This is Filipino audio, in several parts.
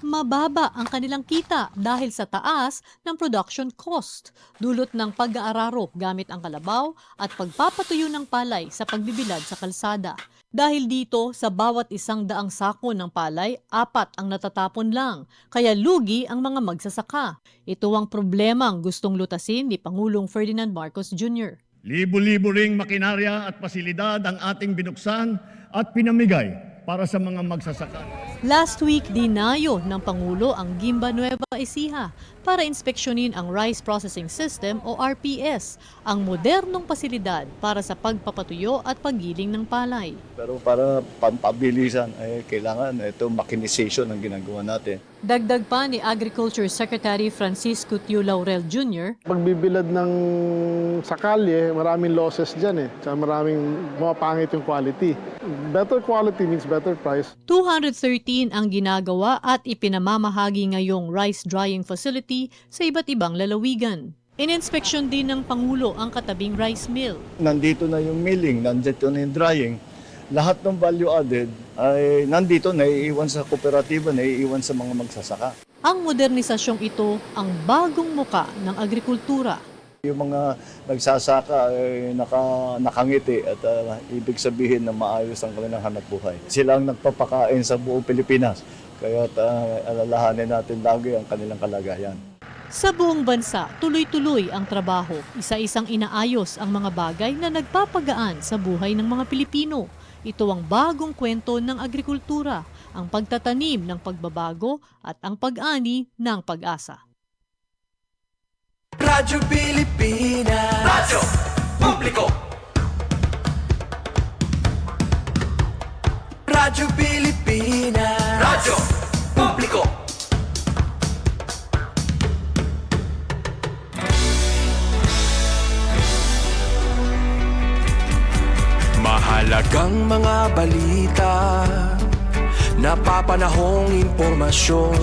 mababa ang kanilang kita dahil sa taas ng production cost, dulot ng pag-aararo gamit ang kalabaw at pagpapatuyo ng palay sa pagbibilad sa kalsada. Dahil dito, sa bawat 100 sako ng palay, 4 ang natatapon lang, kaya lugi ang mga magsasaka. Ito ang problemang gustong lutasin ni Pangulong Ferdinand Marcos Jr. Libo-libo ring makinarya at pasilidad ang ating binuksan at pinamigay para sa mga magsasaka. Last week, dinayo ng Pangulo ang Gimba Nueva Ecija para inspeksyonin ang Rice Processing System o RPS, ang modernong pasilidad para sa pagpapatuyo at paggiling ng palay. Pero para pampabilisan, kailangan ito mechanization ang ginagawa natin. Dagdag pa ni Agriculture Secretary Francisco Tiu Laurel Jr. Pagbibilad ng sakalye, maraming losses dyan Tsaka maraming pumapangit yung quality. Better quality means better price. 213 ang ginagawa at ipinamamahagi ngayong rice drying facility sa iba't ibang lalawigan. Ininspeksyon din ng Pangulo ang katabing rice mill. Nandito na yung milling, nandito na yung drying. Lahat ng value added ay nandito, naiiwan sa kooperatiba, naiiwan sa mga magsasaka. Ang modernisasyong ito ang bagong muka ng agrikultura. Yung mga nagsasaka ay nakangiti at ibig sabihin na maayos ang kanilang hanapbuhay. Sila ang nagpapakain sa buong Pilipinas, kaya alalahanin natin lagi ang kanilang kalagayan. Sa buong bansa, tuloy-tuloy ang trabaho. Isa-isang inaayos ang mga bagay na nagpapagaan sa buhay ng mga Pilipino. Ito ang bagong kwento ng agrikultura, ang pagtatanim ng pagbabago at ang pag-ani ng pag-asa. Radyo Pilipinas. Radyo Publiko. Radyo Pilipinas. Radyo Publiko. Mahalagang mga balita, napapanahong impormasyon.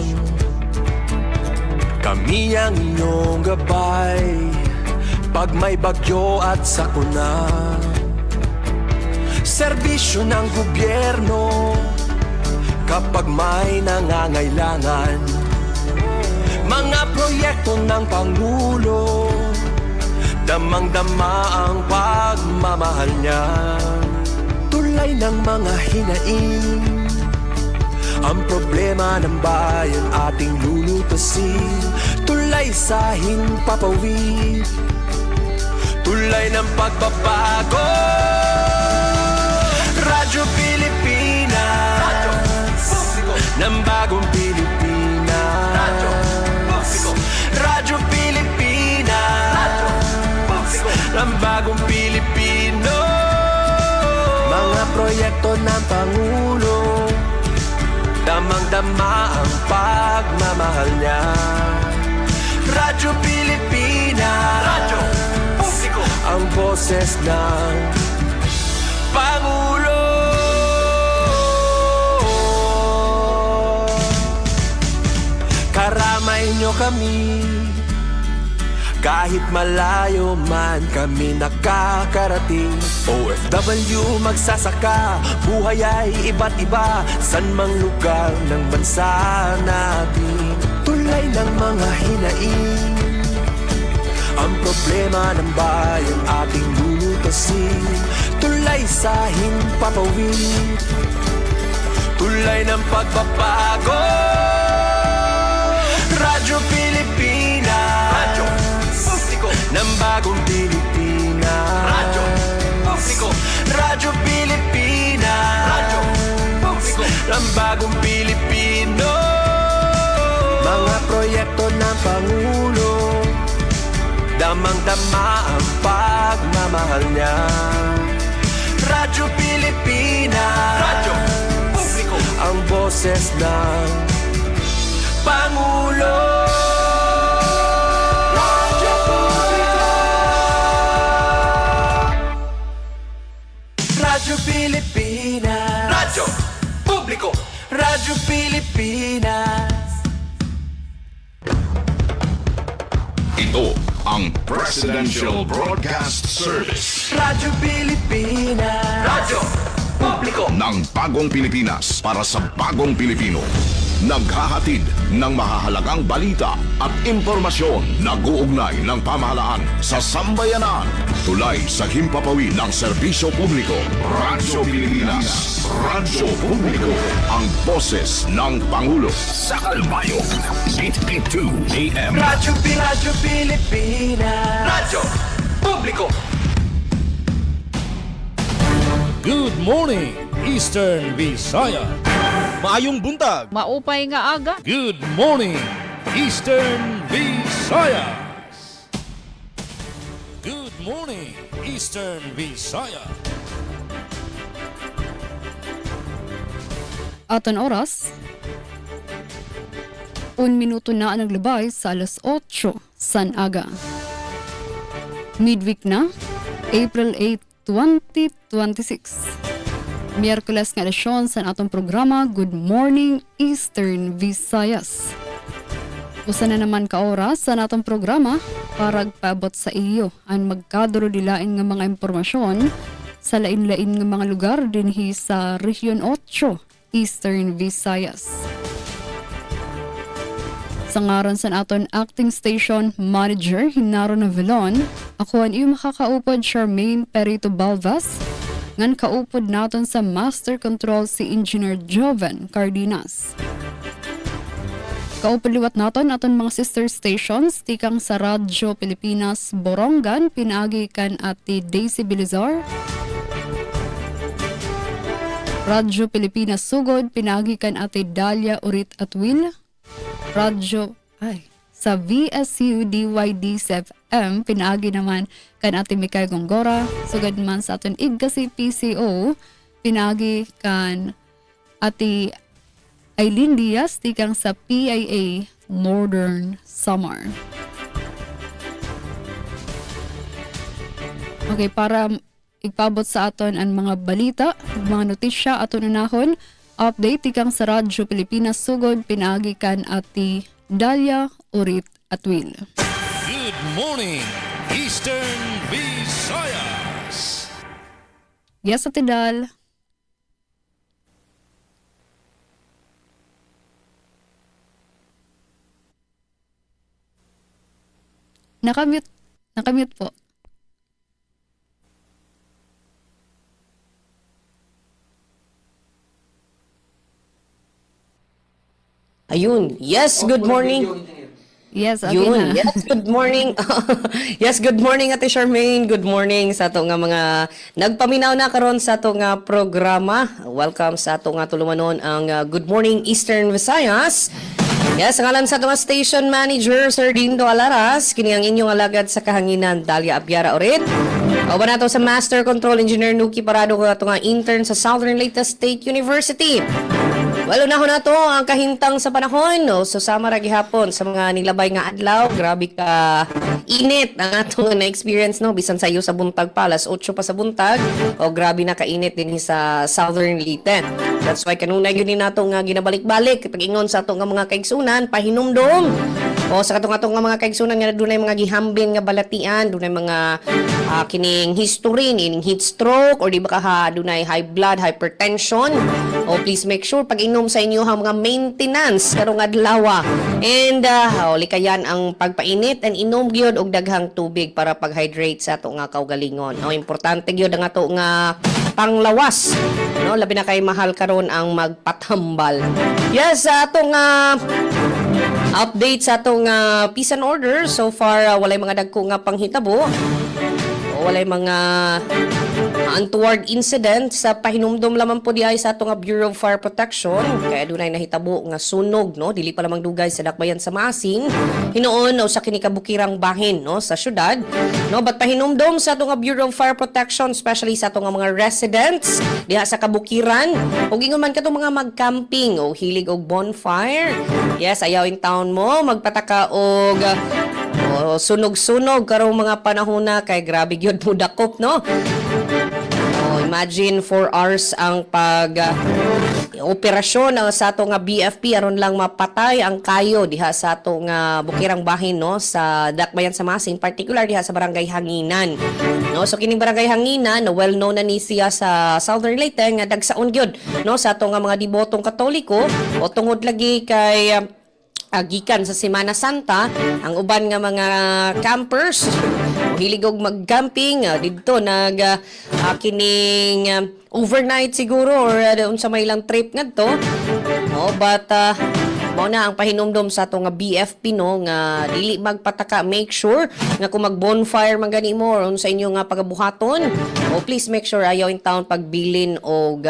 Kami ang inyong gabay pag may bagyo at sakuna. Serbisyo ng gobyerno kapag may nangangailangan. Mga proyekto ng Pangulo, damang-dama ang pagmamahal niya. Tulay ng mga hinaing, ang problema ng bayan ating lulutasin. Tulay sa himpapawid, tulay ng pagbabago. Radyo Pilipinas, Radyo Publiko ng bagong Pilipinas. Radyo Publiko, Radyo Pilipinas, Radyo Publiko ng bagong Pilipino. Mga proyekto ng Pangulo, damang-dama ang pagmamahal niya. Radyo Pilipinas, Radyo Publiko, ang boses ng Pangulo. Karamay niyo kami, kahit malayo man kami nakakarating. OFW magsasaka, buhay ay iba't iba, san mang lugar ng bansa natin. Tulay ng mga hinaing, ang problema ng bayan ating lulutasin. Tulay sa himpapawid, tulay ng pagbabago. Radyo Pilipinas, Radyo Publiko ng bagong Pilipinas. Radyo Publiko, Radyo Pilipinas, Radyo Publiko ng bagong Pilipino. Mga proyekto ng Pangulo, damang-dama ang pagmamahal niya. Radyo Pilipinas, Radyo Publiko, ang boses ng Pangulo. Radyo Publiko, Radyo Pilipinas, Radyo Publiko, Radyo Pilipinas. Ito ang Presidential Broadcast Service. Radyo Pilipinas, Radyo Publiko ng bagong Pilipinas para sa bagong Pilipino. naghahatid ng mahahalagang balita at impormasyon na guugnay ng pamahalaan sa sambayanan. Tulay sa himpapawid ng serbisyo publiko. Radyo Pilipinas. Radyo Publiko. Ang boses ng Pangulo. Sa Kalbayo. 882 AM. Radyo Pilipinas. Radyo Publiko. Good morning, Eastern Visaya. Maayong buntag. Maupay nga aga. Good morning, Eastern Visayas. Good morning, Eastern Visaya. Aton oras. 1 minuto na ang naglabay sa alas 8 san aga. Midweek na, April 8, 2026. Miyerkules nga edisyon sa atong programa Good Morning Eastern Visayas. Usa na naman ka oras sa atong programa para paabot sa iyo ang magkaduro-dilain nga mga impormasyon sa lain-lain nga mga lugar dinhi sa Region 8 Eastern Visayas. Sa ngaran sa aton acting station manager Hinaro Navilon, ako ang iyong makakaupod Charmaine Perito Balvas, ngan kaupod naton sa Master Control si Engineer Joven Cardenas. Kaupod liwat naton aton mga sister stations tikang sa Radyo Pilipinas Borongan pinaagi kan ati Daisy Bilizar, Radyo Pilipinas Sugod pinaagi kan ati Dalia Urit Atwil, sa VSU DYD7M pinaagi naman kan ati Mikay Gongora, sugad man sa aton Igasi PCO pinaagi kan ati Aileen Diaz tikang sa PIA Northern Samar. Okay, para ipabot sa aton ang mga balita, mga notisya aton unahon, update tikang sa Radyo Pilipinas Sugod pinaagi kan ati Dalia Urit Atwil. Good morning, Eastern Visayas. Yes, Ate Dal. Nakamute po. Ayun. Yes, good morning. Yes, Ate Yun. na. Yes, good morning. Yes, good morning Ate Charmaine. Good morning sa ato nga mga nagpaminaw na karon sa ato nga programa. Welcome sa ato nga tulumanon ang Good Morning Eastern Visayas. Yes, ang alam sa ato nga station manager Sir Dindo Alaras, kini ang inyong alagad sa kahanginan Dalia Abiara Orit. O ba nato sa Master Control Engineer Nuki Parado ko ato nga intern sa Southern Leyte State University. Well, unahon na to ang kahintang sa panahon. No? So, sama ra gihapon sa mga nilabay nga adlaw. Grabe ka init ang atong na-experience. No? Bisan sa iyo sa buntag pa, alas 8 pa sa buntag. O grabe na kainit din sa Southern Leyte. That's why kanunay yun din nato nga ginabalik-balik. Pag-ingon sa ato nga mga kaigsunan, pahinumdom. O sa katong nga mga kaigsunan nga dunay mga gihambin nga balatian, dunay mga kining history, ining heat stroke, or di ba ka dunay high blood, hypertension. O please make sure pag inom sa inyo ang mga maintenance karong adlaw. And likayan ang pagpainit and inom gyud og daghang tubig para pag-hydrate sa ato nga kaugalingon. No, importante gyud ang ato nga panglawas. No, labi na kay mahal karon ang magpatambal. Yes, sa ato nga update sa atong peace and order. So far, walay mga dagko nga panghitabo. Walay mga untoward incident sa pahinumdom lamang po diay sa atong Bureau of Fire Protection. Kaya dunay nahitabo nga sunog, no? Dili pa lamang dugay sa dakbayan sa Masing. Hinuon o sa kini kabukirang bahin, no, sa syudad. No, but pahinumdom sa atong Bureau of Fire Protection, especially sa atong mga residents diha sa kabukiran. Ug ingon man katong mga mag-camping o hilig og bonfire. Yes, ayaw in town mo magpataka og sunog-sunog karong mga panahon na kay grabe gyud mo dakop, no? Imagine 4 hours ang operasyon sa ato nga BFP aron lang mapatay ang kayo diha sa ato nga bukirang bahin no sa Dakbayan sa Masin, particular diha sa Barangay Hanginan. No, so kining Barangay Hanginan, no, well known na ni siya sa Southern Leyte nga dagsaon gyud no sa ato nga mga dibotong Katoliko o tungod lagi kay gikan sa Semana Santa ang uban nga mga campers hilig og mag-camping didto nag kining overnight siguro or unsa may lang trip ngadto. But mao na ang pahinumdom sa ato nga BFP no nga dili magpataka, make sure nga kung mag-bonfire man gani mo or sa inyo nga pagabuhaton, please make sure ayaw in town pagbilin og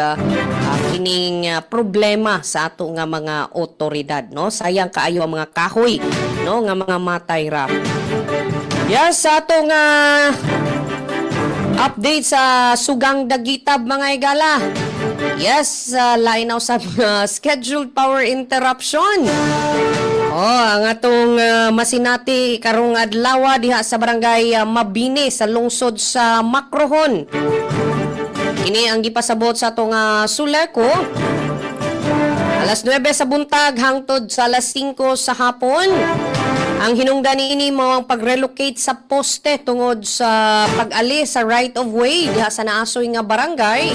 kining problema sa ato nga mga otoridad no. Sayang kaayo ang mga kahoy no nga mga matay ra. Yes, sa ato nga update sa Sugang Dagitab mga igala. Yes, lainaw sa scheduled power interruption. Ang atong masinati karong adlaw diha sa barangay Mabini sa lungsod sa Macrohon. Ini ang gipasabot sa atong Suleco. Alas 9 sa buntag hangtod sa alas 5 sa hapon. Ang hinungdan niini mo ang pag-relocate sa poste tungod sa pag-ali sa right of way diha sa naasoy nga barangay.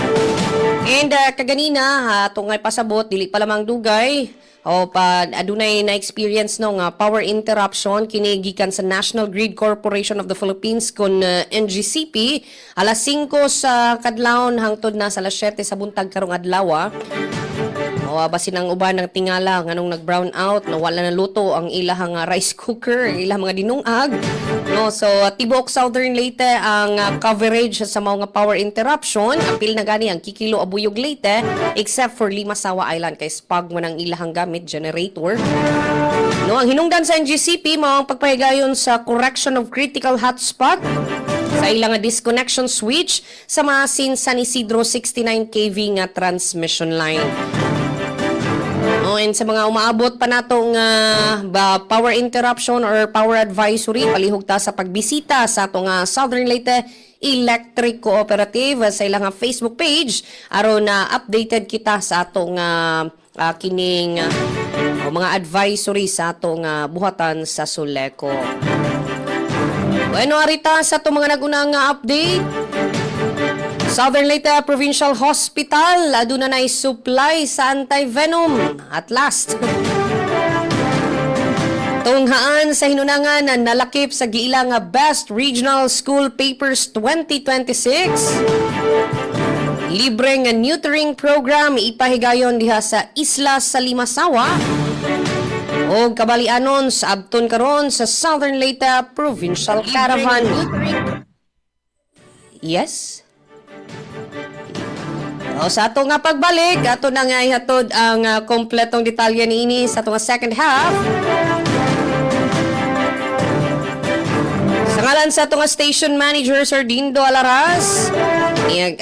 And kaganina atong pasabot dili pa lamang dugay o pa adunay na experience no nga power interruption kini gikan sa National Grid Corporation of the Philippines kon NGCP alas 5 sa kadlawon hangtod na sa alas 7 sa buntag karong adlaw. Basin ang uban ng tingala nganong nag-brown out na wala na luto ang ilahang rice cooker, ang ilang mga dinungag. No, so tibok Southern Leyte ang coverage sa mga power interruption. Apil na gani ang Kikilo Abuyog Leyte except for Limasawa Island kay spag man ang ilahang gamit generator. No, ang hinungdan sa NGCP mao ang pagpahigayon sa correction of critical hotspot sa ilang disconnection switch sa Masin San Isidro 69 kV nga transmission line. And sa mga umaabot pa natong power interruption or power advisory, palihog ta sa pagbisita sa atong Southern Leyte Electric Cooperative sa ilang Facebook page aron na updated kita sa atong kining mga advisory sa atong buhatan sa Suleco. Bueno, arita sa itong mga nagunang update. Southern Leyte Provincial Hospital, aduna na supply sa anti-venom. At last, tunghaan sa hinunangan na nalakip sa giilang Best Regional School Papers 2026. Libreng neutering program ipahigayon diha sa Isla sa Limasawa. O kabalianon sa abton karon sa Southern Leyte Provincial Caravan. Yes? Sa ato nga pagbalik, ato na nga ihatod ang kompletong detalye niini sa ato nga second half. Sa ngalan sa ato nga station manager, Sir Dindo Alaras.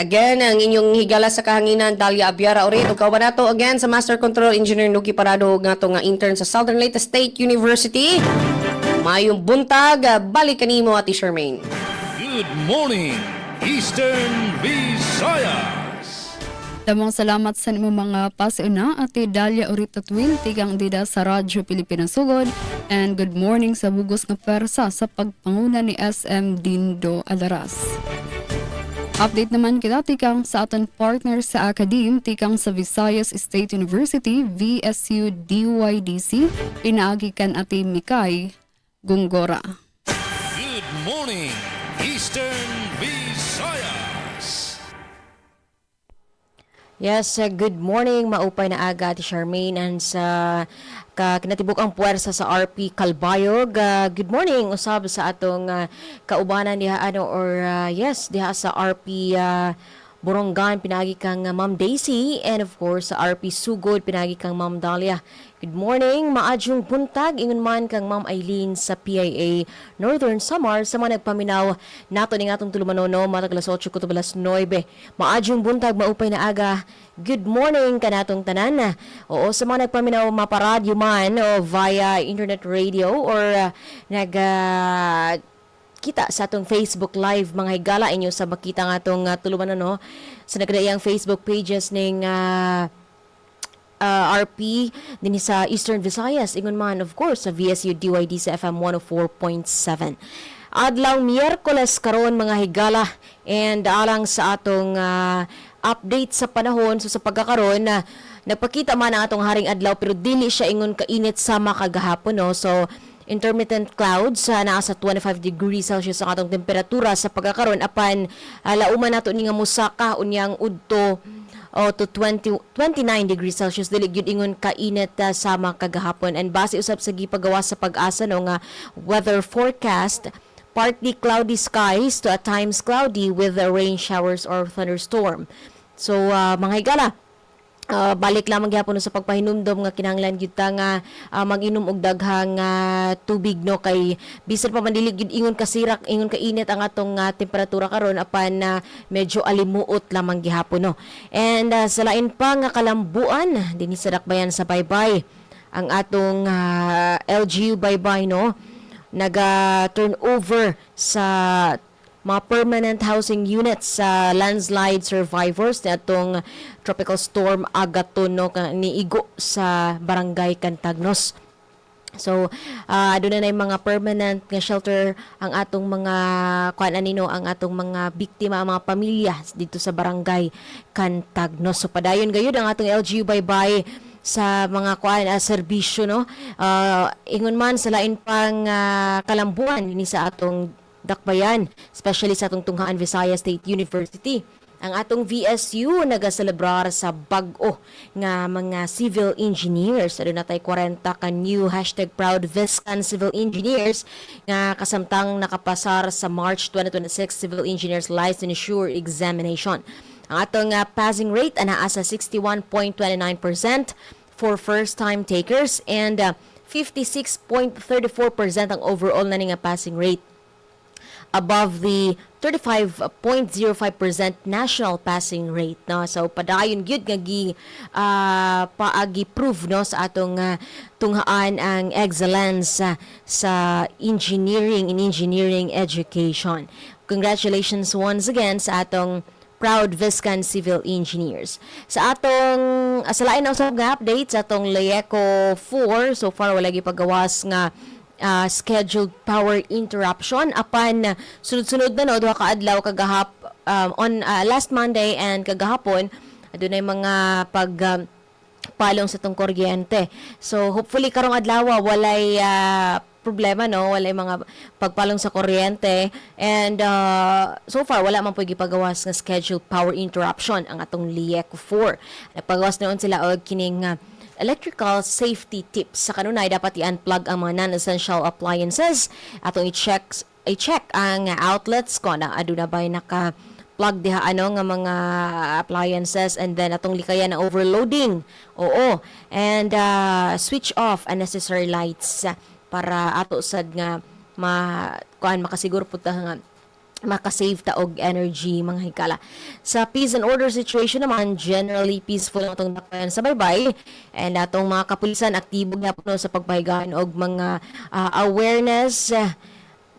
Again, ang inyong higala sa kahanginan, Dalia Abiara Oret. Ug kauban nato again sa Master Control Engineer Nuki Parado nga ato nga intern sa Southern Leyte State University. Mayong buntag, balik kanimo Ate Charmaine. Good morning, Eastern Visayas. Damong salamat sa imong mga pasiuna Ate Dalia Orita Twin, tigang dida sa Radyo Pilipinas Sugod, and good morning sa bugos nga persa sa pagpanguna ni SM Dindo Alaras. Update naman kita tikang sa aton partner sa academe, tikang sa Visayas State University, VSU DYDC, pinaagi kan Ate Mikay Gungora. Good morning, Eastern Visayas. Yes, good morning. Maupay na aga Ate Charmaine and sa kinatibuk ang puwersa sa RP Calbayog. Good morning usab sa atong kaubanan diha diha sa RP Borongan pinagi kang Ma'am Daisy, and of course sa RP Sugod pinagi kang Ma'am Dalia. Good morning, maadyong buntag ingon man kang Ma'am Eileen sa PIA Northern Samar sa mga nagpaminaw nato ning atong tulumanono matag alas 8 kutob alas 9. Maadyong buntag maupay na aga. Good morning kanatong tanan. Oo, sa mga nagpaminaw maparadyo man o via internet radio or kita sa atong Facebook Live mga higala inyo sa makita nga atong tulumanono sa nagdaiyang Facebook pages ning RP din sa Eastern Visayas. Ingon man, of course, sa VSU DYD sa FM 104.7. Adlaw Miyerkules karon mga higala, and alang sa atong update sa panahon. So sa pagkakaroon na nagpakita man ang atong haring adlaw pero dili siya ingon kainit sama kagahapon, no? So intermittent clouds naa sa 25 degrees Celsius ang atong temperatura sa pagkakaroon, apan lauman nato ni nga musaka unyang udto to 29 degrees Celsius, dili gyud ingon kainit sama kagahapon. And base usab sa gipagawa sa pag-asa no nga weather forecast, partly cloudy skies to at times cloudy with rain showers or thunderstorm. So mga higala, balik lamang gyapon sa pagpahinumdom nga kinahanglan gyud ta nga mag-inom og daghang tubig, no, kay bisan pa man dili gyud ingon kasirak ingon kainit ang atong temperatura karon, apan medyo alimuot lamang gihapon, no. And sa lain pa nga kalambuan dinhi sa dakbayan sa Baybay, ang atong LGU Baybay, no, naga-turnover sa mga permanent housing units sa landslide survivors na itong tropical storm Agaton, no, niigo sa barangay Cantagnos. So, doon na mga permanent nga shelter ang atong mga ang atong mga biktima, ang mga pamilya dito sa barangay Cantagnos. So, padayon gayud ang atong LGU Baybay sa mga serbisyo, no. Ingon man sa lain pang kalambuan ni sa atong dakbayan, especially sa atong tunghaan Visayas State University. Ang atong VSU nagaselebrar sa bag-o nga mga civil engineers. Aduna tay 40 ka new #ProudViscan civil engineers nga kasamtang nakapasar sa March 2026 Civil Engineers Licensure Examination. Ang atong passing rate anaa sa 61.29% for first-time takers and 56.34% ang overall na nga passing rate, above the 35.05% national passing rate, no. So padayon gyud nga paagi-prove, no, sa atong tunghaan ang excellence sa engineering education. Congratulations once again sa atong Proud Viscan Civil Engineers. Sa atong sa lain na usab nga update sa atong LECO 4, so far wala gipagawas nga scheduled power interruption, apan sunod-sunod na, no, duha ka adlaw kagahap on last Monday and kagahapon adunay mga palong sa tong kuryente. So hopefully karong adlaw walay problema, no, walay mga pagpalong sa kuryente, and so far wala man pud gipagawas nga scheduled power interruption ang atong LECO 4. Nagpagawas noon sila og kining electrical safety tips. Sa kanunay, dapat i-unplug ang mga non-essential appliances. Atong i-check ang outlets ko na aduna ba'y naka-plug diha nga mga appliances, and then atong likayan na overloading. Oo. And switch off unnecessary lights para ato sad nga makasiguro po ta nga makasave ta og energy, mga higala. Sa peace and order situation naman, generally peaceful ang atong dakbayan sa Baybay, and atong mga kapulisan aktibo nga po sa pagpahigaan og mga awareness.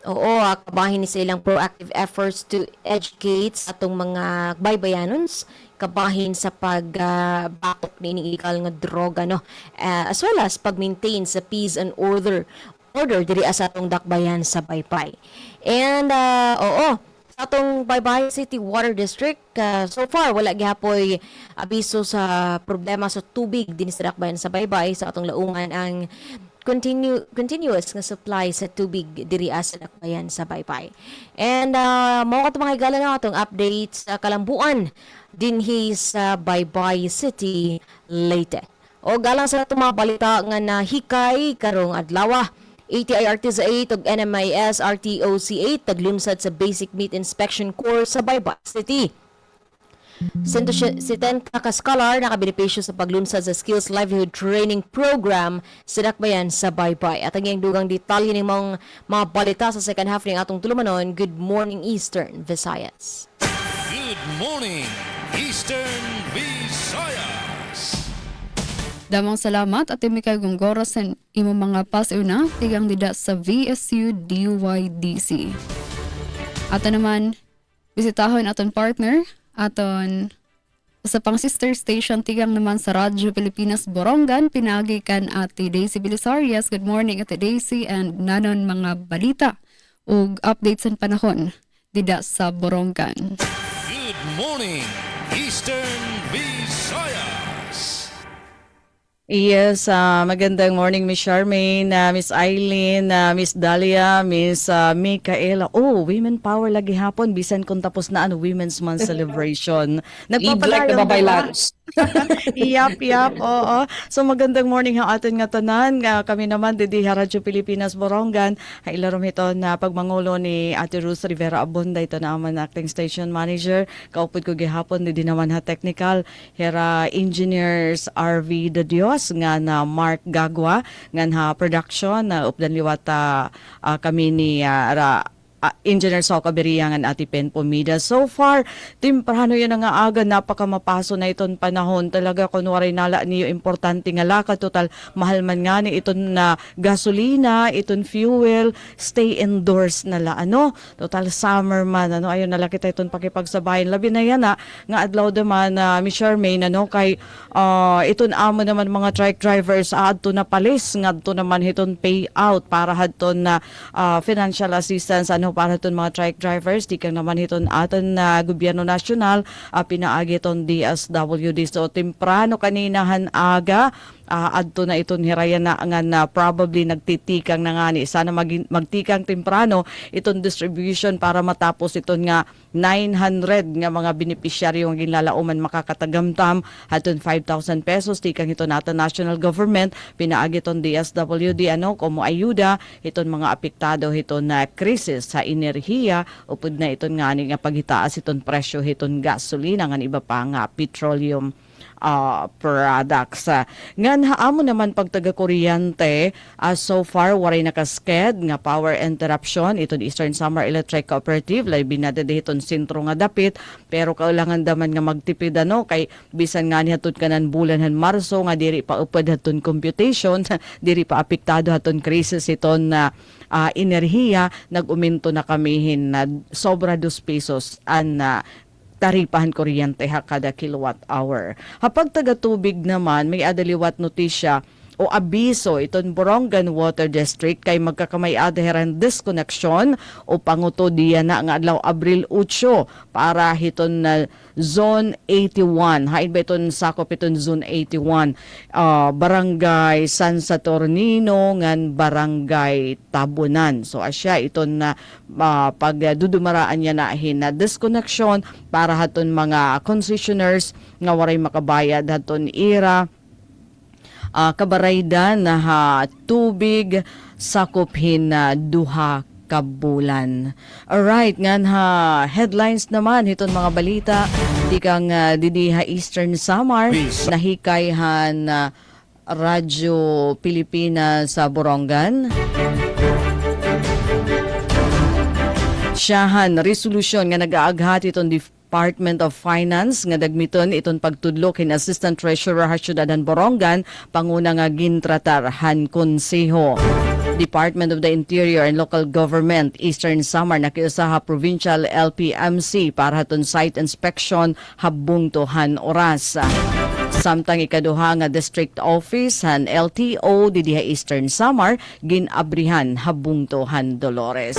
Kabahin ni sa ilang proactive efforts to educate sa atong mga baybayanons, kabahin sa pagbatok ni illegal nga droga, no, as well as pag-maintain sa peace and order diri sa atong dakbayan sa Baybay. And sa atong Baybay City Water District, so far wala gihapoy abiso sa problema sa tubig din sa dakbayan sa Baybay. Sa atong laungan ang continuous nga supply sa tubig diri sa dakbayan sa Baybay. And mao ka mga higala na atong updates sa kalambuan dinhi sa Baybay City, Leyte. O galang sa atong mga balita nga nahikay karong adlaw, ATI Artisa 8 ug NMIS RTOC 8 taglunsad sa Basic Meat Inspection Course sa Baybay City. 70 ka scholar nakabenepisyo sa paglunsad sa Skills Livelihood Training Program sa dakbayan sa Baybay. At ang iyang dugang detalye ng mga balita sa second half ng atong tulumanon. Good morning, Eastern Visayas. Good morning, Eastern Visayas. Damang salamat at imi kay Gonggoro sa imo mga pasiuna tigang dida sa VSU DYDC. Ato naman bisitahon aton partner aton Sa pang sister station tigang naman sa Radyo Pilipinas Borongan, pinagi kan Ate Daisy Belisarias. Good morning Ate Daisy, and nanon mga balita ug updates sa panahon dida sa Borongan. Good morning, Eastern Visayas. Yes, magandang morning Miss Charmaine, Miss Eileen, Miss Dalia, Miss Micaela. Oh, Women Power lagi hapon bisan kung tapos na Women's Month celebration. Lead like the babay lunch. Yap, oo. So magandang morning ha atin nga tanan. Kami naman didi sa Radyo Pilipinas Borongan. Ilarom ito na pagmangulo ni Ate Ruth Rivera Abunda, ito na aman acting station manager. Kaupod ko gihapon didi naman ha technical. Hera engineers RV De Dios nga na Mark Gagwa nga ha production na updan liwata kami ni Engineer Soka Beriangan Ati Pen Pomida. So far, timprano yan nga aga, napakamapaso na iton panahon. Talaga kunwari nala niyo importante nga laka, total mahal man nga ni iton na gasolina, iton fuel, stay indoors na la. Total summer man, ayun nala kita iton pakipagsabayan. Labi na yan nga adlaw naman Miss Charmaine, kay iton amo naman mga truck drivers, adto na palis, nga adto naman iton payout para hadton na financial assistance, para iton mga truck drivers, di kang naman iton aton na gobyerno nasyonal, pinaagi iton DSWD. So temprano kaninahan aga, adto na iton hirayan na nga na probably nagtitikang na nga ni sana magtikang temprano iton distribution para matapos iton nga 900 nga mga beneficiaryo ang ginlalauman makakatagamtam aton 5,000 pesos tikang ito natin national government, pinaagi iton DSWD como ayuda iton mga apektado iton na krisis sa enerhiya, upod na iton nga ni nga paghitaas iton presyo iton gasolina nga iba pa nga petroleum products. Ngan haamo naman pag taga-kuryente, so far waray nakasked nga power interruption iton Eastern Samar Electric Cooperative, labi na iton sentro nga dapit, pero kailangan daman nga magtipid kay bisan nga ni hatod kanan bulan Marso nga diri pa upad haton computation, diri pa apektado haton krisis iton na enerhiya, nag-uminto na kamihin na sobra 2 pesos an taripahan kuryente kada kilowatt hour. Hapag taga-tubig naman, may adaliwat notisya o abiso iton Borongan Water District kay magkakamay adheran disconnection o panguto diya na nga adlaw Abril 8 para hiton na Zone 81. Hain ba iton sakop iton Zone 81? Barangay San Saturnino ngan Barangay Tabunan. So asya iton na pagdudumaraan niya na na disconnection para haton mga concessionaires nga waray makabayad haton ira kabaraydan na tubig sakophin na duha kabulan. Alright, ngan headlines naman iton mga balita di kang didiha Eastern Samar nahikayhan Radyo Pilipinas sa Borongan. Siyahan resolusyon nga nag-aaghat iton Department of Finance nga dagmiton iton pagtudlo kin Assistant Treasurer Hasyudadan Borongan, panguna nga gintratarhan konseho. Department of the Interior and Local Government Eastern Samar nakiusaha Provincial LPMC para haton site inspection habung tuhan oras. Samtang ikaduha nga district office han LTO didiha Eastern Samar ginabrihan habung tuhan Dolores.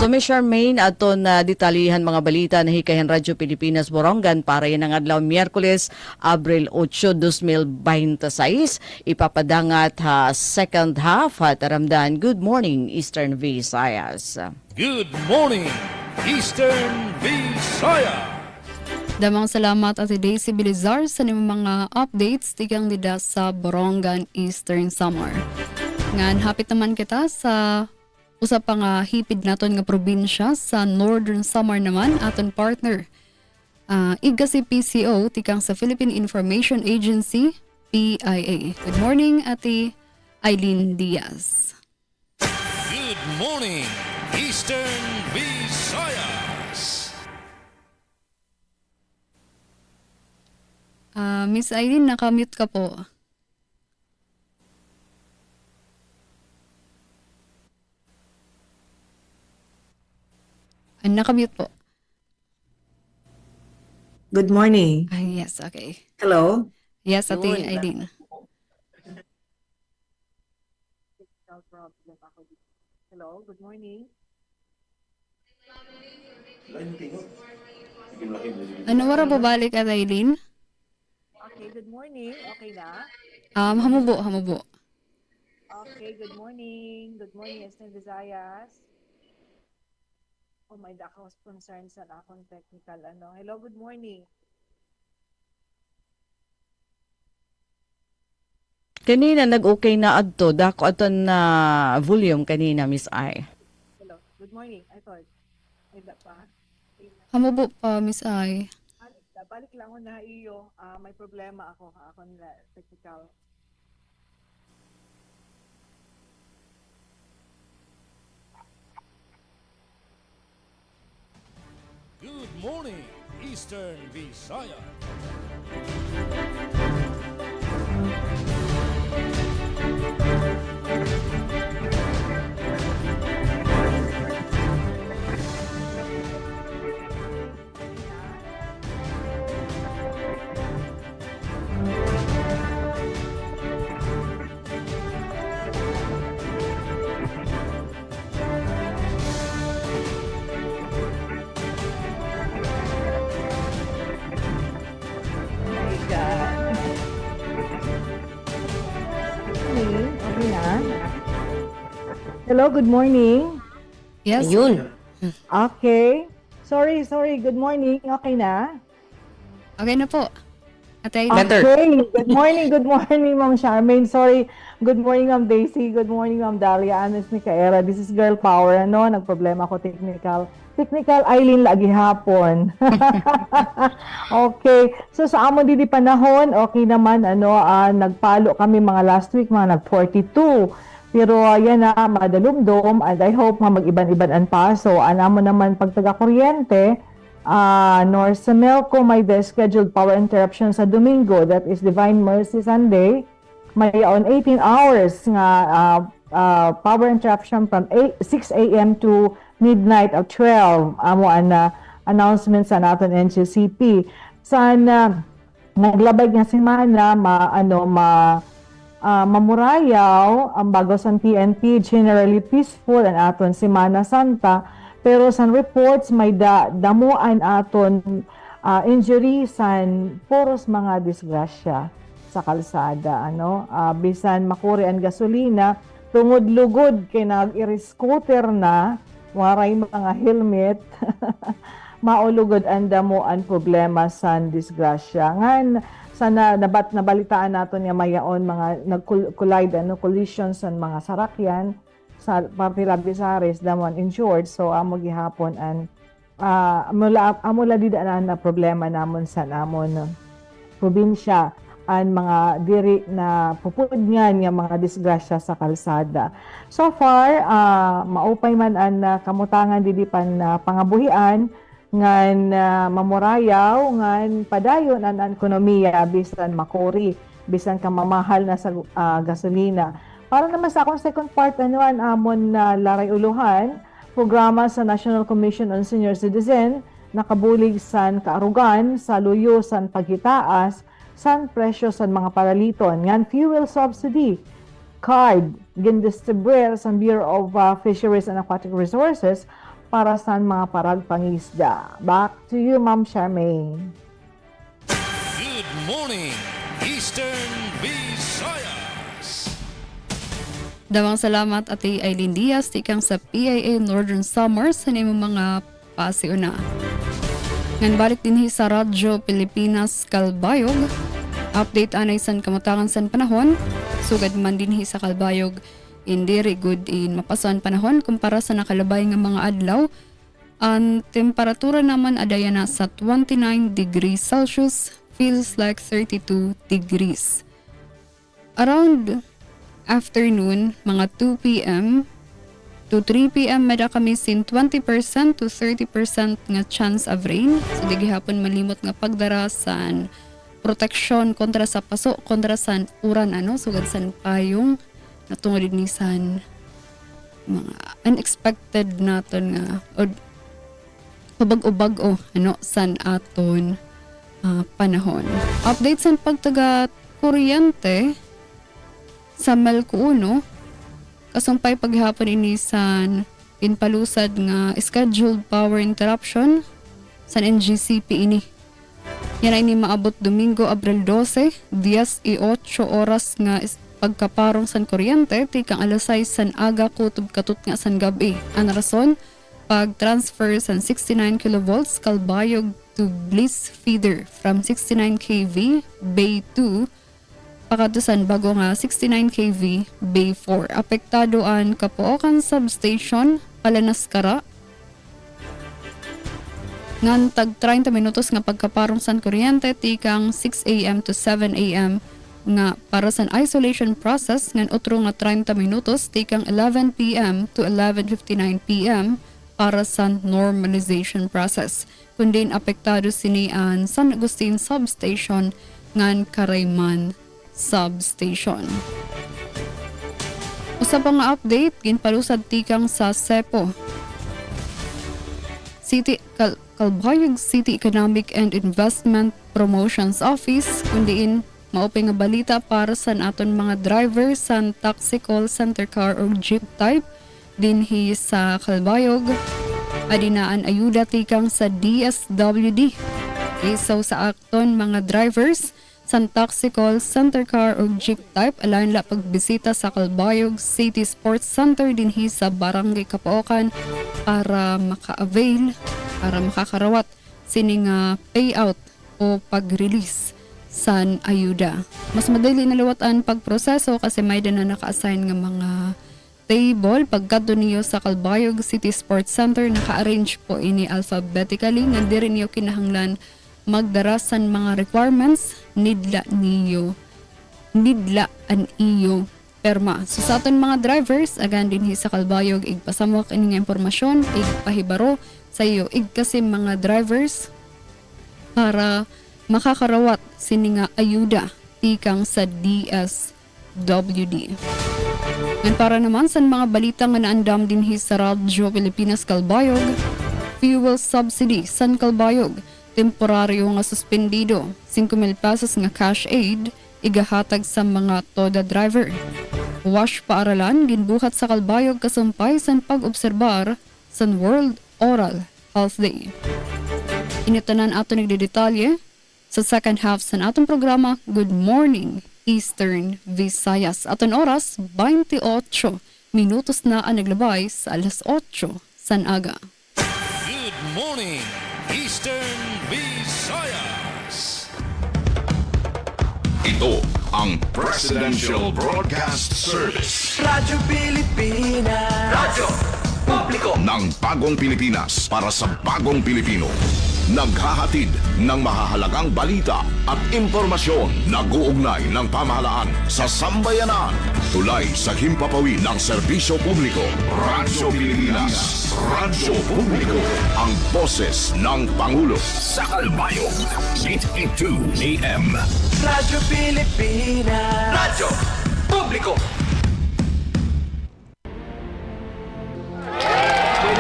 So Miss Charmaine aton detalihan mga balita na hikayan Radyo Pilipinas Borongan para yan ang adlaw Miyerkules Abril 8, 2026 ipapadangat second half taramdan. Good morning Eastern Visayas. Good morning, Eastern Visayas. Damang salamat Ate Daisy Belizar sa mga updates tigang nida sa Borongan Eastern Samar. Ngan hapit naman kita sa usa pa nga hipid naton nga probinsya sa Northern Samar naman aton partner. Iga si PCO tikang sa Philippine Information Agency PIA. Good morning Ate Eileen Diaz. Good morning, Eastern Visayas. Miss Eileen, nakamute ka po. Nakamute po. Good morning. Yes, okay. Hello? Yes, Ate Yun. Aileen. Hello, good morning. Ano wala po balik, Ate Aileen? Okay, good morning. Okay na? Hamubo. Okay, good morning. Good morning, Eastern Visayas. Oh my, ako was concerned sa akong technical Hello, good morning. Kanina nag-okay na adto, dako ato na volume kanina, Miss I. Hello, good morning. I thought, ay da pa. Hamubo pa, Miss Ai. Balik lang ako na iyo. May problema ako na technical. Good morning, Eastern Visayas. Okay na? Hello, good morning. Yes. Ayun. Okay. Sorry. Good morning. Okay na? Okay na po. Ate Aileen. Better. Okay. Good morning, Ma'am Charmaine. Sorry. Good morning, Ma'am Daisy. Good morning, Ma'am Dalia. Anis ni Kaera. This is Girl Power. Nagproblema ako technical Aileen lagi hapon. Okay. So sa amon didi panahon, okay naman nagpalo kami mga last week mga nag-42. Pero yan na madalumdom and I hope mag-iban-iban ang pa. So anamo naman pag taga-kuryente, nor sa Melco may scheduled power interruption sa Domingo, that is Divine Mercy Sunday. May on 18 hours nga power interruption from 6 a.m. to midnight of 12. Amo announcement sa naton NCCP. Sana naglabay nga semana mamurayaw ang bago sa PNP, generally peaceful ang aton Semana Santa, pero sa reports may damuan aton injury san puros mga disgrasya sa kalsada bisan makuri ang gasolina tungod lugod kay nag-scooter na waray mga helmet maulugod ang damuan problema sa disgrasya ngan sana nabalitaan nato niya mayaon mga nag-collide collisions sa mga sarakyan sa parte Labisares damon injured so amo gihapon an amula di na problema namon sa namon probinsya an mga diri na pupudngan nga mga disgrasya sa kalsada. So far maupay man an kamutangan didi pan pangabuhian ngan mamurayaw ngan padayon ang ekonomiya bisan makuri bisan ka mamahal na sa gasolina para naman sa akong second part amon na laray uluhan programa sa National Commission on Senior Citizen nakabulig san kaarugan sa luyo san paghitaas san presyo san mga paraliton ngan fuel subsidy card gindistribuer sa Bureau of Fisheries and Aquatic Resources para sa mga parag pangisda. Back to you, Ma'am Charmaine. Good morning, Eastern Visayas. Dawang salamat Ate Aileen Diaz tikang sa PIA Northern Summers sa nimo mga pasiuna. Ngan balik dinhi sa Radyo Pilipinas Kalbayog. Update anay san kamutangan san panahon. Sugad man dinhi sa Kalbayog indiri good in mapasan panahon kumpara sa nakalabay nga mga adlaw. Ang temperatura naman adaya na sa 29 degrees Celsius, feels like 32 degrees. Around afternoon, mga 2 p.m. to 3 p.m. mada kami sin 20% to 30% nga chance of rain. So di gihapon malimot nga pagdarasan proteksyon kontra sa paso, kontra sa uran sugad san payong natungod ni san mga unexpected naton nga o pabag-o san aton panahon. Update sa pagtaga kuryente sa Melco 1, kasumpay paghapon ini san pinpalusad nga scheduled power interruption sa NGCP ini. Yan ay ni maabot Domingo, Abril 12, 10:08 oras nga pagkaparong san kuryente, tikang alas 6 san aga kutob katut nga san gabi. Ang rason, pag-transfer san 69 kilovolts Kalbayog to Bliss Feeder from 69 kV Bay 2 pakatusan bago nga 69 kV Bay 4. Apektado ang Kapuokan Substation, Palanaskara, ngan tag 30 minutos nga pagkaparong san kuryente tikang 6 a.m. to 7 a.m. nga para sa isolation process ngan otro nga 30 minutos tikang 11 p.m. to 11:59 p.m. para sa normalization process. Kundi apektado sini ang San Agustin Substation ngan Karayman Substation. Usa pa nga update ginpalusad tikang sa SEPO City Kalbayog City Economic and Investment Promotions Office, kundiin maupay nga balita para sa aton mga driver sa taxi call center car o jeep type dinhi sa Kalbayog. Adinaan ayuda tikang sa DSWD. So sa aton mga drivers sa taxi call center car o jeep type, alain la pagbisita sa Kalbayog City Sports Center dinhi sa Barangay Kapuokan para maka-avail, para makakarawat sining payout o pag-release san ayuda. Mas madali na luwatan pagproseso kasi may din na naka-assign nga mga table pagkadto niyo sa Kalbayog City Sports Center. Naka-arrange po ini alphabetically nga diri niyo kinahanglan magdarasan mga requirements nidla an iyo perma. So sa aton mga drivers agan dinhi sa Kalbayog igpasamok ini nga impormasyon, igpahibaro sa iyo kasi mga drivers para makakarawat sini nga ayuda tikang sa DSWD. And para naman sa mga balita nga naandam dinhi sa Radyo Pilipinas Kalbayog, fuel subsidy san Kalbayog temporaryo nga suspendido, 5,000 pesos nga cash aid igahatag sa mga toda driver. Wash paaralan ginbuhat sa Kalbayog kasumpay san pag-obserbar sa World Oral Health Day. Initanan ato nagdedetalye sa second half sa atong programa Good Morning Eastern Visayas. Aton oras 28 minutos na ang naglabay sa alas 8 san aga. Good morning, Eastern Visayas. Ito ang Presidential Broadcast Service. Radyo Pilipinas. Radyo Publiko Ng bagong Pilipinas para sa bagong Pilipino. Naghahatid ng mahahalagang balita at impormasyon na guugnay ng pamahalaan sa sambayanan. Tulay sa himpapawid ng serbisyo publiko. Radyo Pilipinas. Radyo Publiko. Ang boses ng Pangulo. Sa Kalbayog, 82 AM. Radyo Pilipinas. Radyo Publiko.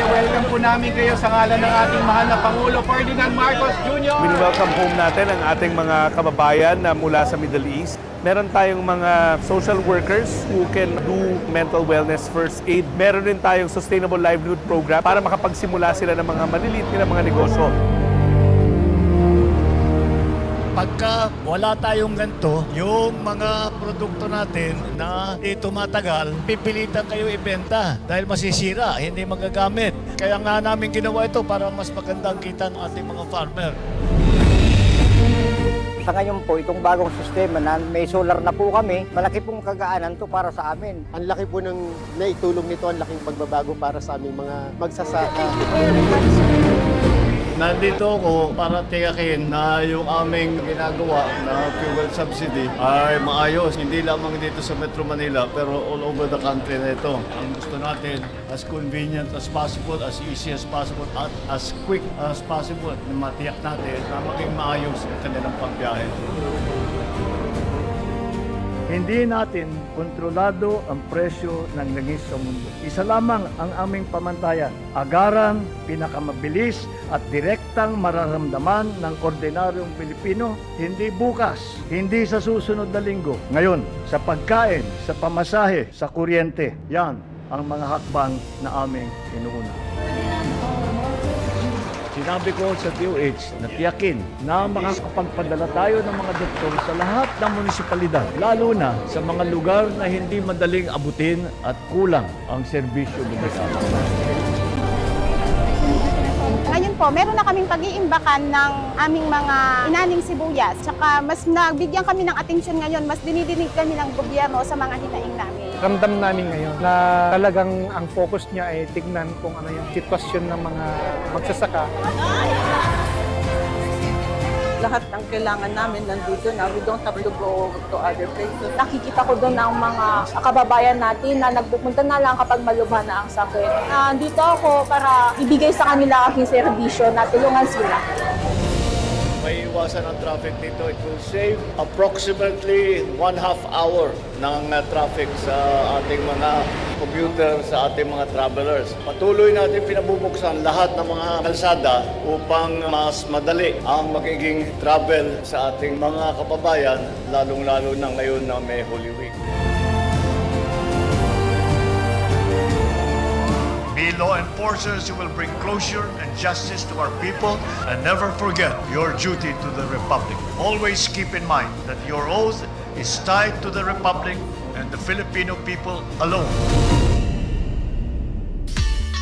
Welcome po namin kayo sa ngalan ng ating mahal na Pangulo Ferdinand Marcos Jr. Welcome home natin ang ating mga kababayan na mula sa Middle East. Meron tayong mga social workers who can do mental wellness first aid. Meron din tayong sustainable livelihood program para makapagsimula sila ng mga maliliit na mga negosyo. Pagka wala tayong ganito, yung mga produkto natin na di tumatagal, pipilitan kayo ibenta dahil masisira, hindi magagamit. Kaya nga namin ginawa ito para mas magandang kita ng ating mga farmer. Sa ngayon po, itong bagong sistema na may solar na po kami, malaki pong kagaanan to para sa amin. Ang laki po ng naitulong nito, ang laking pagbabago para sa aming mga magsasaka. Nandito ako para tiyakin na yung aming ginagawa na fuel subsidy ay maayos. Hindi lamang dito sa Metro Manila pero all over the country na ito. Ang gusto natin, as convenient as possible, as easy as possible, at as quick as possible na matiyak natin na maging maayos ang kanilang pagbiyahe. Hindi natin kontrolado ang presyo ng langis sa mundo. Isa lamang ang aming pamantayan, agaran, pinakamabilis at direktang mararamdaman ng ordinaryong Pilipino, hindi bukas, hindi sa susunod na linggo. Ngayon, sa pagkain, sa pamasahe, sa kuryente, yan ang mga hakbang na aming inuuna. Sinabi ko sa DOH na tiyakin na makakapagpadala tayo ng mga doktor sa lahat ng munisipalidad, lalo na sa mga lugar na hindi madaling abutin at kulang ang serbisyo medikal. Ngayon po, meron na kaming pag-iimbakan ng aming mga inaning sibuyas. Tsaka mas nabigyan kami ng atensyon ngayon, mas dinidinig kami ng gobyerno sa mga hinaing namin. Ramdam namin ngayon na talagang ang focus niya ay tignan kung ano yung sitwasyon ng mga magsasaka. Lahat ng kailangan namin nandito na. We don't have to go to other places. Nakikita ko doon ang mga kababayan natin na nagpupunta na lang kapag malubha na ang sakit. Dito ako para ibigay sa kanila aking serbisyo na tulungan sila. May iwasan ang traffic dito. It will save approximately 1/2 hour ng traffic sa ating mga commuter, sa ating mga travelers. Patuloy natin pinabubuksan lahat ng mga kalsada upang mas madali ang magiging travel sa ating mga kababayan, lalong-lalo na ngayon na may Holy Week. Be law enforcers who will bring closure and justice to our people, and never forget your duty to the Republic. Always keep in mind that your oath is tied to the Republic and the Filipino people alone.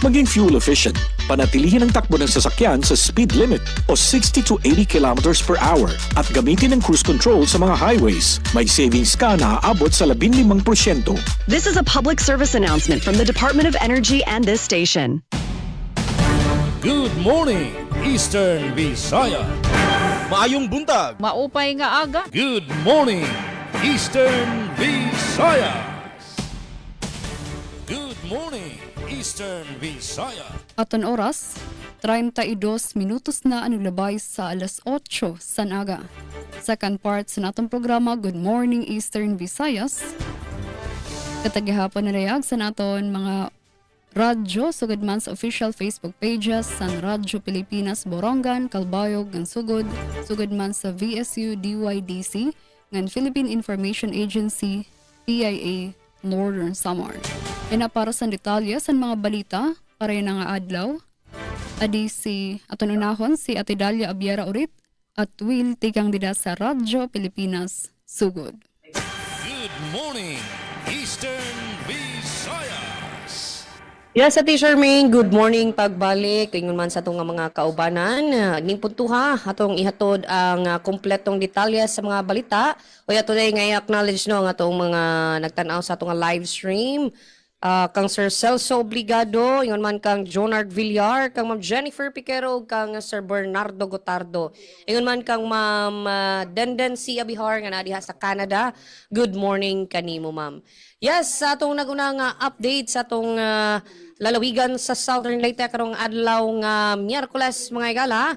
Maging fuel efficient, panatilihin ang takbo ng sasakyan sa speed limit o 60 to 80 kilometers per hour at gamitin ang cruise control sa mga highways. May savings ka na aabot sa 15%. This is a public service announcement from the Department of Energy and this station. Good morning, Eastern Visaya. Maayong buntag. Maupay nga aga. Good morning, Eastern Visayas. Good morning, Eastern Visaya. Aton oras, 32 minutos na anulabay sa alas 8 sa naga. Second part sa natong programa, Good Morning Eastern Visayas. Katagihapon na layag sa naton mga radyo, sugod man sa official Facebook pages san Radyo Pilipinas Borongan, Calbayog, ng sugod man sa VSU DYDC, ng Philippine Information Agency, PIA, Northern Samar. Ina para sa detalye sa mga balita, para na nga adlaw, adi si aton unahon si Ate Dalia Abiera urit at Will tikang dida sa Radyo Pilipinas Sugod. Good morning, Eastern Visayas. Yes, Ate Charmaine, good morning pagbalik. Ingon man sa itong mga kaubanan. Ning puntuha, atong ihatod ang kompletong detalye sa mga balita. O yato na nga i-acknowledge no, ang atong mga nagtanaw sa atong live stream. Kang Sir Celso Obligado, ingon man kang Jonard Villar, kang Ma'am Jennifer Piquero, kang Sir Bernardo Gotardo. Ingon man kang Ma'am Denden C. Abihar, nga nadiha sa Canada. Good morning kanimo, Ma'am. Yes, sa atong nagunang update sa atong lalawigan sa Southern Leyte karong adlaw nga Miyerkules mga igala,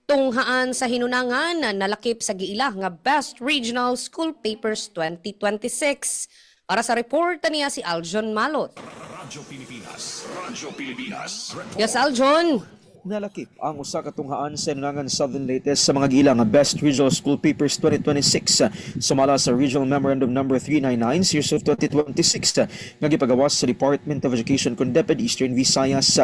tunghaan sa hinunangan nalakip sa giila nga Best Regional School Papers 2026. Para sa report niya si Aljon Malot. Radyo Pilipinas. Yes, Aljon. Nalakip ang usa ka tunghaan sa hinunangan Southern Leyte sa mga gila nga Best Regional School Papers 2026 sumala sa Regional Memorandum number 399 series of 2026 nga gipagawas sa Department of Education kon DepEd Eastern Visayas.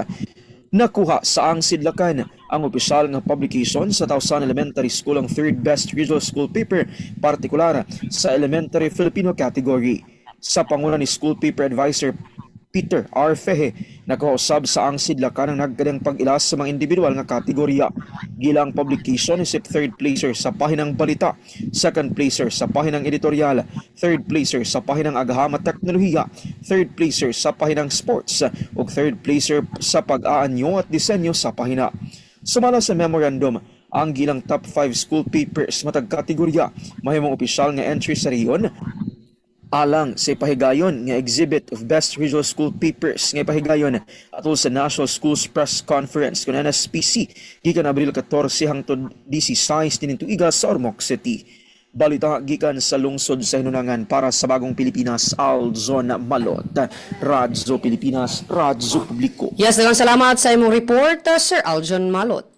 Nakuha sa ang sidlakan ang opisyal nga publication sa Tausan Elementary School ang third Best Regional School Paper, partikular sa Elementary Filipino category. Sa panguna ni School Paper Advisor Peter R. Fehe, nakausab sa ang sidlakan ang nagkadang pag-ilas sa mga individual nga kategorya. Gilang publication isip third placer sa pahinang balita, second placer sa pahinang editorial, third placer sa pahinang agaham at teknolohiya, third placer sa pahinang sports, ug third placer sa pag-aanyo at disenyo sa pahina. Sumala sa memorandum, ang gilang top 5 school papers matag kategorya mahimong opisyal nga entry sa rehiyon alang sa ipahigayon nga exhibit of Best Regional School Papers nga ipahigayon atol sa National Schools Press Conference kun NSPC gikan Abril 14 hangtod 16 dining tuiga sa Ormoc City. Balita gikan sa lungsod sa Hinunangan para sa Bagong Pilipinas, Alzon Malot. Radyo Pilipinas, Radyo Publiko. Yes, daghang salamat sa imong report, Sir Aljon Malot.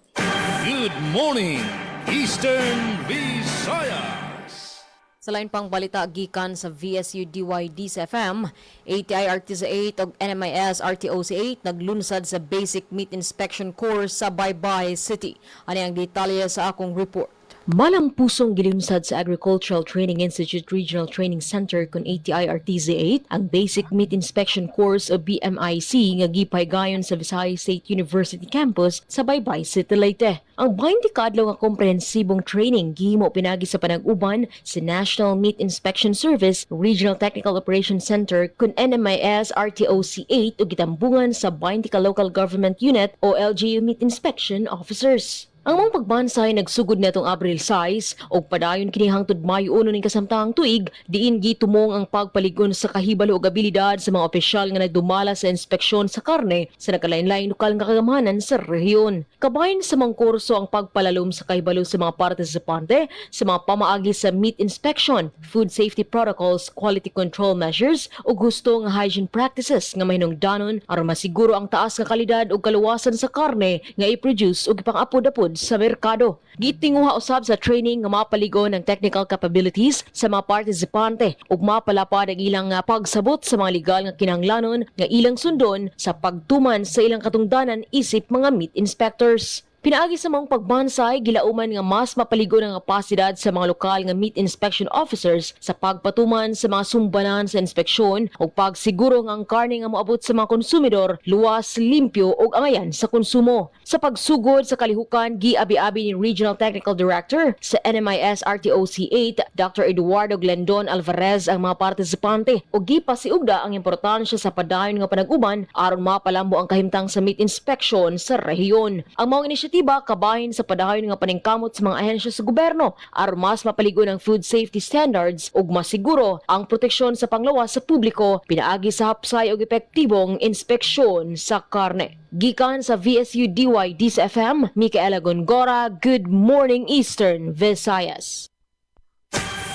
Good morning, Eastern Visayas. Sa lain pang balita gikan sa VSU DYDs FM, ATI RTSA 8 ug NMIS RTOC 8 naglunsad sa Basic Meat Inspection Course sa Baybay City. Ani ang detalye sa akong report. Malang pusong gilunsad sa Agricultural Training Institute Regional Training Center kun ATI RTZ 8 ang Basic Meat Inspection Course o BMIC nga gipaygayon sa Visayas State University Campus sa Baybay City, Leyte. Ang 20 kaadlaw nga komprehensibong training gihimo pinagi sa panag-uban sa National Meat Inspection Service Regional Technical Operations Center kun NMIS RTOC 8 ug gitambungan sa 20 ka local government unit o LGU Meat Inspection Officers. Ang mga pagbansay nagsugod netong Abril 6 o padayon kini hangtod Mayo 1 ning kasamtang tuig diin gitumong ang pagpaligon sa kahibalo ug abilidad sa mga opisyal nga nagdumala sa inspeksyon sa karne sa nakalain-lain lokal nga kagamanan sa rehiyon. Kabahin sa mga kurso ang pagpalalom sa kahibalo sa mga partisipante sa mga pamaagi sa meat inspection, food safety protocols, quality control measures ug husto nga hygiene practices nga mahinungdanon aron masiguro ang taas nga kalidad ug kaluwasan sa karne nga i-produce ug ipang-apod-apod sa merkado. Gitinguha usab sa training nga mapaligon ang technical capabilities sa mga partisipante ug mapalapad ang ilang pagsabot sa mga legal nga kinahanglanon nga ilang sundon sa pagtuman sa ilang katungdanan isip mga meat inspectors. Pinaagi sa mga pagbansay, gilauman nga mas mapaligon ang kapasidad sa mga lokal nga meat inspection officers sa pagpatuman sa mga sumbanan sa inspeksyon ug pagsiguro nga ang karne nga moabot sa mga konsumidor luwas, limpyo ug angayan sa konsumo. Sa pagsugod sa kalihukan, giabi-abi ni Regional Technical Director sa NMIS RTOC 8, Dr. Eduardo Glendon Alvarez ang mga partisipante ug gipasiugda ang importansya sa padayon nga panag-uban aron mapalambo ang kahimtang sa meat inspection sa rehiyon. Ang mga inisyatiba kabahin sa padayon nga paningkamot sa mga ahensya sa gobyerno aron mas mapaligon ang food safety standards ug masiguro ang proteksyon sa panglawas sa publiko pinaagi sa hapsay ug epektibong inspeksyon sa karne. Gikan sa VSU DYDs FM, Micaela Gongora, Good Morning Eastern Visayas.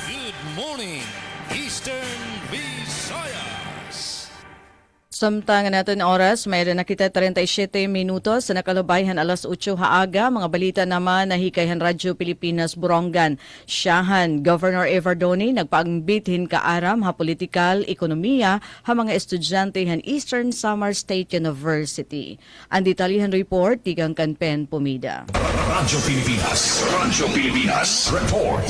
Good morning, Eastern Visayas. Samtang natin oras, mayroon na kita 37 minutos sa nakalubayhan alas 8 haaga. Mga balita naman na hikayhan Radyo Pilipinas Borongan. Siyahan, Governor Evardoni nagpaangbithin kaaram ha politikal, ekonomiya ha mga estudyante han Eastern Samar State University. Ang detalyihan report, tigang Kanpen Pumida. Radyo Pilipinas Report.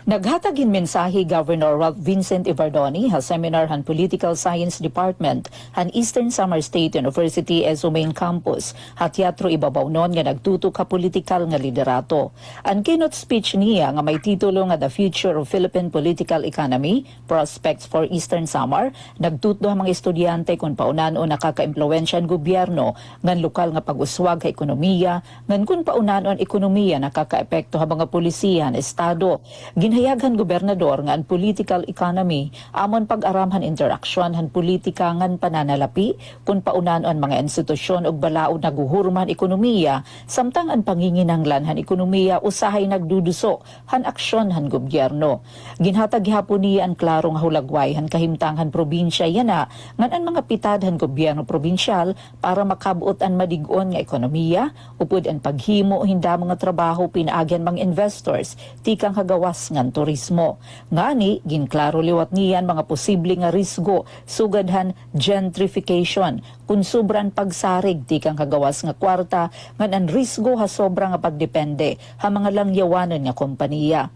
Naghatagin mensahe Governor Ralph Vincent Evardoni ha seminar han Political Science Department han Eastern Samar State University as main campus ha teatro ibabaw non nga nagtutok ka political nga liderato. Ang keynote speech niya nga may titulo nga The Future of Philippine Political Economy, Prospects for Eastern Samar, nagtutdo ang mga estudyante kung paunanon nakaka-impluwensyan gobyerno ngan lokal nga pag-uswag sa ekonomiya, ngan kung paunanon ekonomiya nakaka-epekto ha mga polisiyan, estado. Ginhayaghan gobernador nga ang political economy amon pag-aramhan interaksyon han politika ngan pananalapi kung paunan ang mga institusyon og balaod naguhurman ekonomiya samtang ang panginginanglan han ekonomiya usahay nagduduso han aksyon han gobyerno. Ginhatag gihapon niya ang klaro nga hulagway han kahimtang han probinsya yana ngan ang mga pitad han gobyerno probinsyal para makabuot ang madig-on nga ekonomiya upod ang paghimo hinda mga trabaho pinaagyan mga investors tikang hagawas ngan turismo. Ngani, ginklaro liwat niyan mga posible nga risgo sugadhan gentrification kung sobran pagsarig tikang kagawas nga kwarta ngan ang risgo ha sobra nga pagdepende ha mga langyawanan nga kompanya.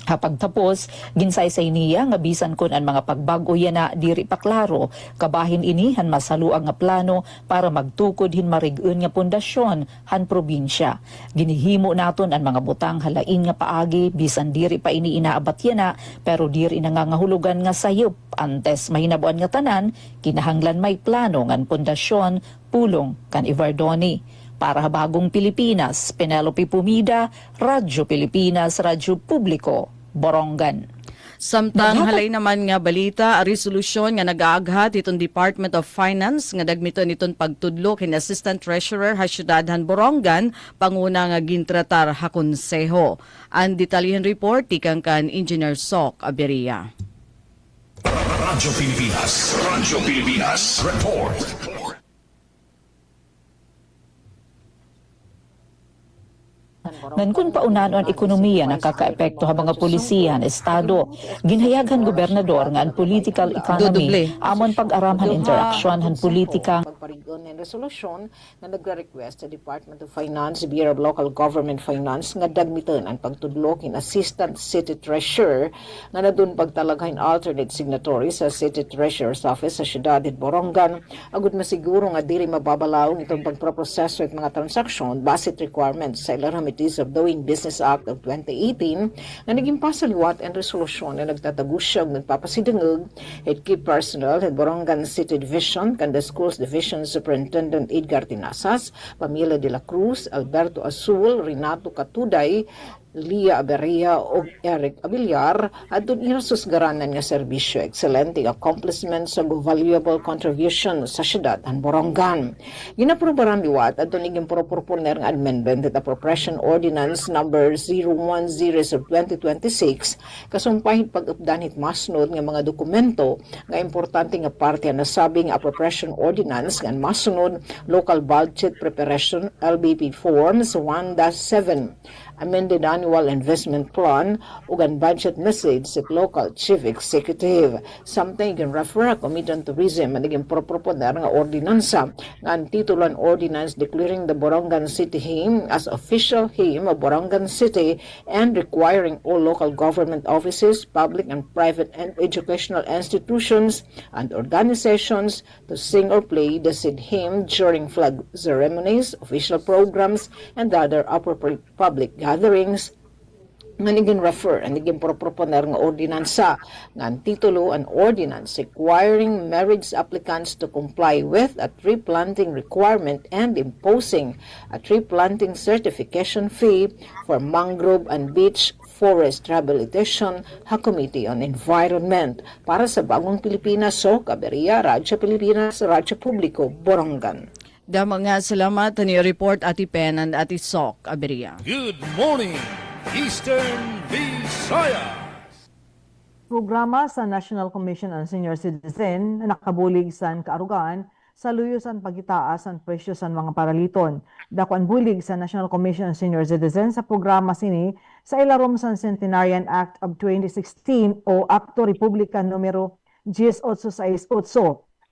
Kapag tapos, ginsaysay niya nga bisan kun ang mga pagbago yana diri pa klaro, kabahin ini han masaluang nga plano para magtukod hin marig-on nga pundasyon han probinsya. Ginihimo naton ang mga butang halain nga paagi bisan diri pa ini inaabat yana pero diri nangangahulugan nga sayop antes mahinabuan nga tanan kinahanglan may plano ngan pundasyon pulong kan Evardoni. Para Bagong Pilipinas, Penelope Pumida, Radyo Pilipinas, Radyo Publiko, Borongan. Samtang halay naman nga balita, a resolusyon nga nag-aaghat itong Department of Finance nga dagmiton itong pagtudlo kin Assistant Treasurer ha Syudadhan Borongan, panguna nga gintratar ha konseho. Ang detalyihan report tikang kan Engineer Sok Aberia. Radyo Pilipinas Report. Ngan kun paunan ang ekonomiya nakakaepekto ha mga pulisiyan, estado, ginhayagan gobernador nga ang political economy amon pag-aramhan interaksyon han politika. Pagparigon ng resolusyon nga nagre-request sa Department of Finance, Bureau of Local Government Finance nga dagmiton ang pagtudlo kin Assistant City Treasurer nga nadun pagtalaghain alternate signatory sa City Treasurer's Office sa Ciudad de Borongan agud masiguro nga dili mababalaw itong pagproproseso at mga transaksyon basit requirements sa Ilaramit's of Doing Business Act of 2018 na naging pasaliwat ang resolusyon na nagtatagusyag nagpapasidangag at key personnel at Borongan City Division kan the Schools Division Superintendent Edgar Tinasas, Pamela de la Cruz, Alberto Azul, Renato Catuday, Lia Aberia o Eric Abiliar at doon irasusgaranan nga serbisyo. Excelente accomplishment sa valuable contribution sa syudad ang Borongan. Ginaprobaran liwat at doon iging proponer ng amendment at appropriation ordinance number 010 of 2026 kasumpahit pag-updanit masnod nga mga dokumento nga importante nga parte na sabing appropriation ordinance nga masunod local budget preparation LBP forms 1-7 amended annual investment plan ug ang budget message sa local chief executive. Something can refer a Committee on Tourism and naging proponer nga ordinansa nga ang titulan ordinance declaring the Borongan City Hymn as official hymn of Borongan City and requiring all local government offices, public and private and educational institutions and organizations to sing or play the said hymn during flag ceremonies, official programs, and other appropriate public gatherings nga naging refer and naging proponer nga ordinansa nga ang titulo an ordinance requiring marriage applicants to comply with a tree planting requirement and imposing a tree planting certification fee for mangrove and beach forest rehabilitation ha Committee on Environment. Para sa Bagong Pilipinas, Sok Aberia, Radyo Pilipinas, Radyo Publiko, Borongan. Damang nga salamat ni report Ati Pen and Ati Sok Aberia. Good morning, Eastern Visayas. Programa sa National Commission on Senior Citizen na nakabulig sa kaarugan sa luyusan pagitaas ang presyo sa mga paraliton. Dako ang bulig sa National Commission on Senior Citizen sa programa sini sa ilarom sa Centenarian Act of 2016 o Akto Republika numero 1868.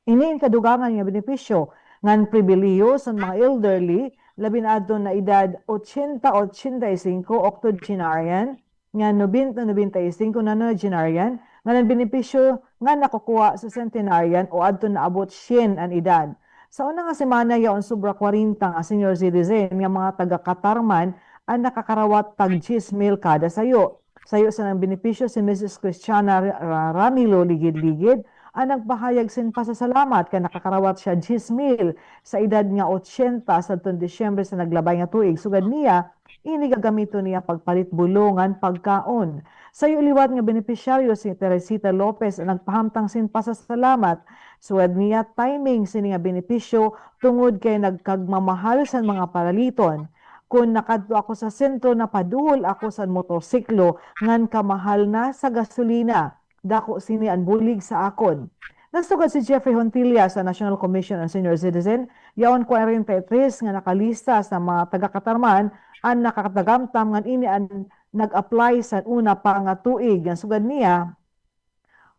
Ini ang kadugangan nga benepisyo ngan pribiliyo sa mga elderly labi na adto na edad 80-85 octogenarian nga 90-95 na nonagenarian nga ang benepisyo nga nakukuha sa centenarian o adto na abot 100 ang edad. Sa una nga semana yaon sobra 40 nga senior citizen nga mga taga-Katarman ang nakakarawat tag 10,000 kada sayo. Sayo sa nang benepisyo si Mrs. Cristiana Ramilo Ligid-Ligid ang nagpahayag sin pasasalamat kay nakakarawat siya 10,000 sa edad nga 80 sa Disyembre sa naglabay nga tuig. Sugad niya, ini gagamito niya pagpalit bulungan pagkaon. Sa liwat nga benepisyaryo si Teresita Lopez ang nagpahamtang sin pasasalamat. Sugad niya, timing sini nga benepisyo tungod kay nagkagmamahal sa mga paraliton. Kung nakadto ako sa sentro na paduhol ako sa motorsiklo ngan kamahal na sa gasolina. Dako sini ang bulig sa akon. Nasugad si Jeffrey Hontilla sa National Commission on Senior Citizen, yaon 43 nga nakalista sa mga taga-Katarman ang nakatagamtam nga ini ang nag-apply sa una pa nga tuig. Ang sugad niya,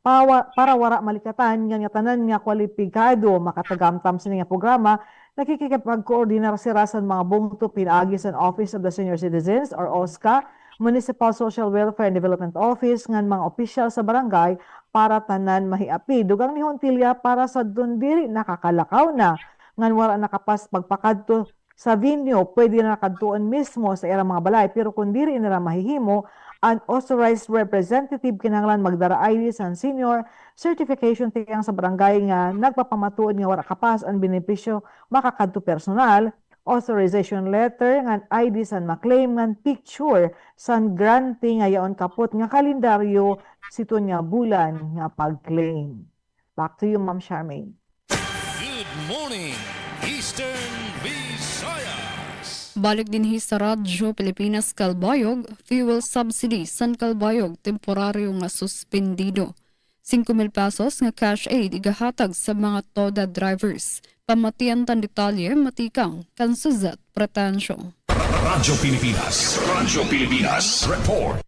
para wara malikatan nga tanan nga kwalipikado makatagamtam sa nga programa, nakikipag-coordinar sila sa mga bungto pinaagi sa Office of the Senior Citizens or OSCA, Municipal Social Welfare and Development Office ngan mga opisyal sa barangay para tanan mahiapi. Dugang ni Hontilla para sa dundiri nakakalakaw na ngan wala nakapas pagpakadto sa venue, pwede na nakadtuon mismo sa irang mga balay pero kung diri nila mahihimo an authorized representative kinahanglan magdara ID sa senior certification tiyang sa barangay nga nagpapamatuod nga wala kapas ang benepisyo makakadto personal authorization letter ngan ID san maklaim ngan picture san granting nga yaon kapot nga kalendaryo sito nga bulan nga pag-claim. Back to you, Ma'am Charmaine. Good morning, Eastern Visayas. Balik din sa Radyo Pilipinas Calbayog, fuel subsidy san Calbayog temporaryo nga suspendido. 5,000 pesos nga cash aid igahatag sa mga TODA drivers. Pamatian tan detalye matikang kan Suzette Pretensyo. Radyo Pilipinas Report.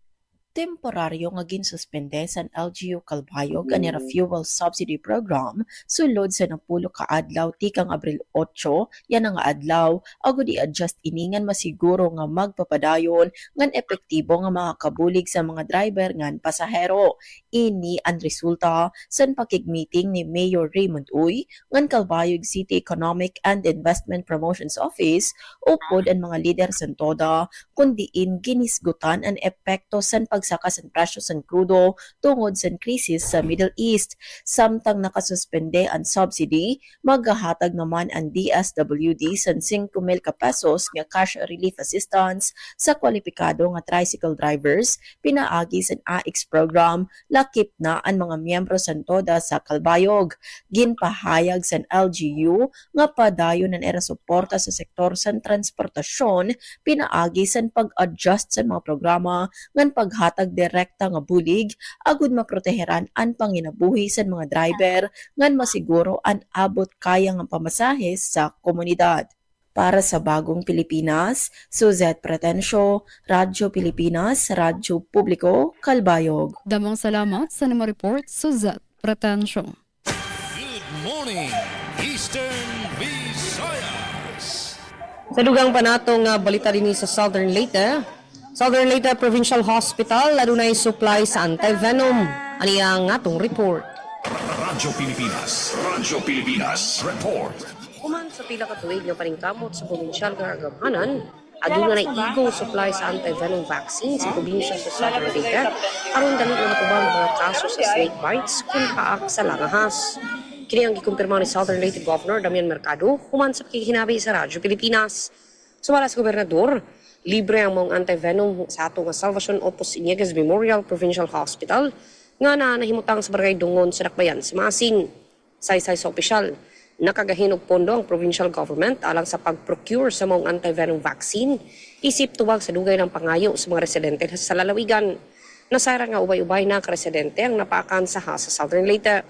Temporaryo nga ginsuspende sa LGU Calbayog ani fuel subsidy program sulod sa 10 ka adlaw tikang Abril 8 yan nga adlaw agud i-adjust iningan masiguro nga magpapadayon ngan epektibo nga makakabulig sa mga driver ngan pasahero. Ini ang resulta sa pakigmeeting ni Mayor Raymond Uy ngan Calbayog City Economic and Investment Promotions Office upod ang mga lider sa TODA kundiin ginisgutan ang epekto sa pagsaka sa presyo sa krudo tungod sa krisis sa Middle East. Samtang nakasuspende ang subsidy, maghahatag naman ang DSWD sa 5,000 ka pesos nga cash relief assistance sa kwalipikado nga tricycle drivers pinaagi sa AX program lakip na ang mga miyembro sa TODA sa Calbayog. Ginpahayag sa LGU nga padayon ang era suporta sa sektor sa transportasyon pinaagi sa pag-adjust sa mga programa ngan paghatag direkta nga bulig agud maproteheran ang panginabuhi sa mga driver ngan masiguro ang abot kaya nga pamasahe sa komunidad. Para sa Bagong Pilipinas, Suzette Pretensyo, Radyo Pilipinas, Radyo Publiko, Calbayog. Damang salamat sa nama report, Suzette Pretensyo. Good morning, Eastern Visayas. Sa dugang panatong balita din sa Southern Leyte Provincial Hospital adunay supply sa anti-venom. Ani ang atong report. Radyo Pilipinas Report. Human sa pila ka tuig nga paningkamot sa probinsyal nga agamhanan, adunay igong supply sa anti-venom vaccine sa probinsya sa Southern Leyte aron dali nga matubang mga kaso sa snake bites kung paak sa langahas. Kini ang gikumpirma ni Southern Leyte Governor Damian Mercado human sa pakikinabi sa Radyo Pilipinas. Sumala sa gobernador, libre ang mga anti-venom sa ato nga Salvacion Opus Iniegas Memorial Provincial Hospital nga nahimutang sa barangay Dungon sa Dakbayan sa Masing. Saysay sa opisyal, nakagahinog pondo ang provincial government alang sa pag-procure sa mga anti-venom vaccine isip tuwag sa dugay ng pangayo sa mga residente sa lalawigan. Nasara nga ubay-ubay na residente ang napaakansaha sa Southern Leyte.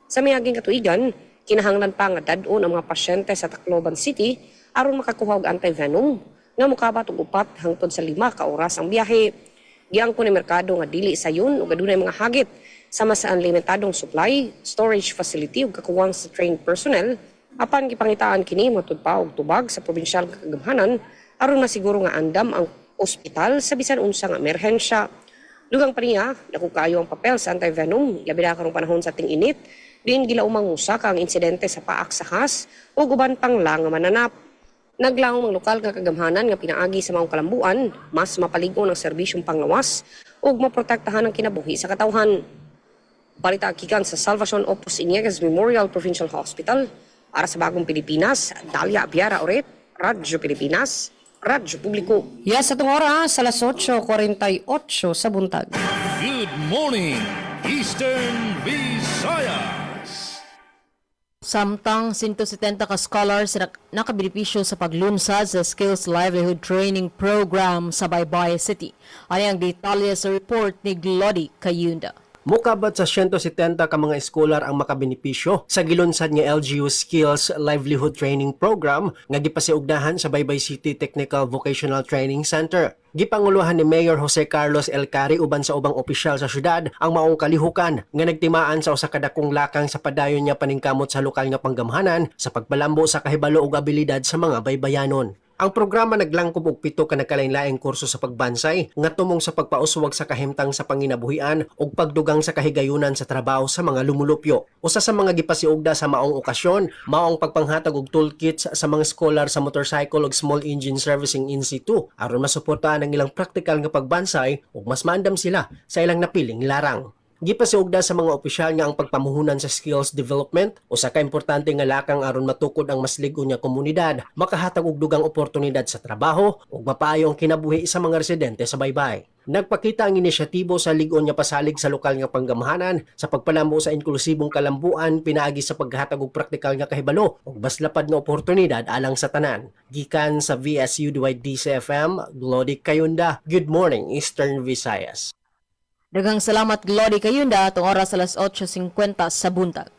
Sa miyaging katuigan, kinahanglan pa nga dadon ang mga pasyente sa Tacloban City aron makakuha og anti-venom nga mukabat og 4 hangtod sa 5 ka oras ang biyahe. Giangko ni merkado nga dili sayon ug adunay mga hagit sama sa unlimitadong supply, storage facility ug kakuwang sa trained personnel apan gipangitaan kini matud pa og tubag sa probinsyal nga kagamhanan aron masiguro nga andam ang ospital sa bisan unsa nga emerhensya. Dugang pa niya, dako kayo ang papel sa anti-venom labi na karong panahon sa ting-init din gilaumang usa ka ang insidente sa paak sa has ug uban pang lang nga mananap. Naglaong mga lokal nga kagamhanan nga pinaagi sa mga kalambuan, mas mapaligon ang serbisyong panglawas ug maprotektahan ang kinabuhi sa katawhan. Balita gikan sa Salvacion Opus Iniegas Memorial Provincial Hospital para sa Bagong Pilipinas, Dalia Abiara Oret, Radyo Pilipinas, Radyo Publiko. Yes, atong oras, alas 8:48 sa buntag. Good morning, Eastern Visayas. Samtang 170 ka scholars na nakabenepisyo sa paglunsad sa Skills Livelihood Training Program sa Baybay City. Ano ang detalye sa report ni Glody Kayunda. Mukabat sa 170 ka mga eskolar ang makabenepisyo sa gilunsad nga LGU Skills Livelihood Training Program nga gipasiugnahan sa Baybay City Technical Vocational Training Center. Gipanguluhan ni Mayor Jose Carlos Elcari uban sa ubang opisyal sa syudad ang maong kalihukan nga nagtimaan sa usa ka dakong lakang sa padayon niya paningkamot sa lokal nga panggamhanan sa pagpalambo sa kahibalo ug abilidad sa mga baybayanon. Ang programa naglangkob og 7 ka nagkalain-laing kurso sa pagbansay nga tumong sa pagpauswag sa kahimtang sa panginabuhian ug pagdugang sa kahigayunan sa trabaho sa mga lumulupyo. Usa sa mga gipasiugda sa maong okasyon, maong pagpanghatag og toolkits sa mga scholar sa motorcycle ug small engine servicing in situ aron masuportahan ang ilang praktikal nga pagbansay ug mas maandam sila sa ilang napiling larang. Gipasiugda sa mga opisyal nga ang pagpamuhunan sa skills development o sa kaimportante nga lakang aron matukod ang mas ligon nga komunidad, makahatag og dugang oportunidad sa trabaho ug mapaayo ang kinabuhi sa mga residente sa baybay. Nagpakita ang inisyatibo sa ligon nga pasalig sa lokal nga panggamahanan sa pagpalambo sa inklusibong kalambuan pinaagi sa paghatag og praktikal nga kahibalo ug mas lapad nga oportunidad alang sa tanan. Gikan sa VSU-DCFM, Glody Kayunda. Good morning, Eastern Visayas. Daghang salamat Glody Kayunda atong oras alas 8:50 sa buntag.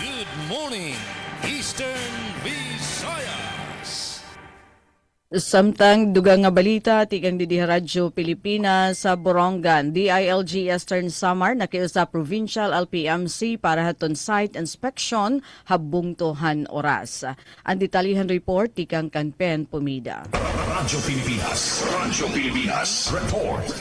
Good morning, Eastern Visayas. Samtang dugang nga balita tigang didi Radyo Pilipinas sa Borongan, DILG Eastern Samar nakiusa Provincial LPMC para haton site inspection habungtohan oras. Ang detalyihan report tikang Kanpen Pumida. Radyo Pilipinas report.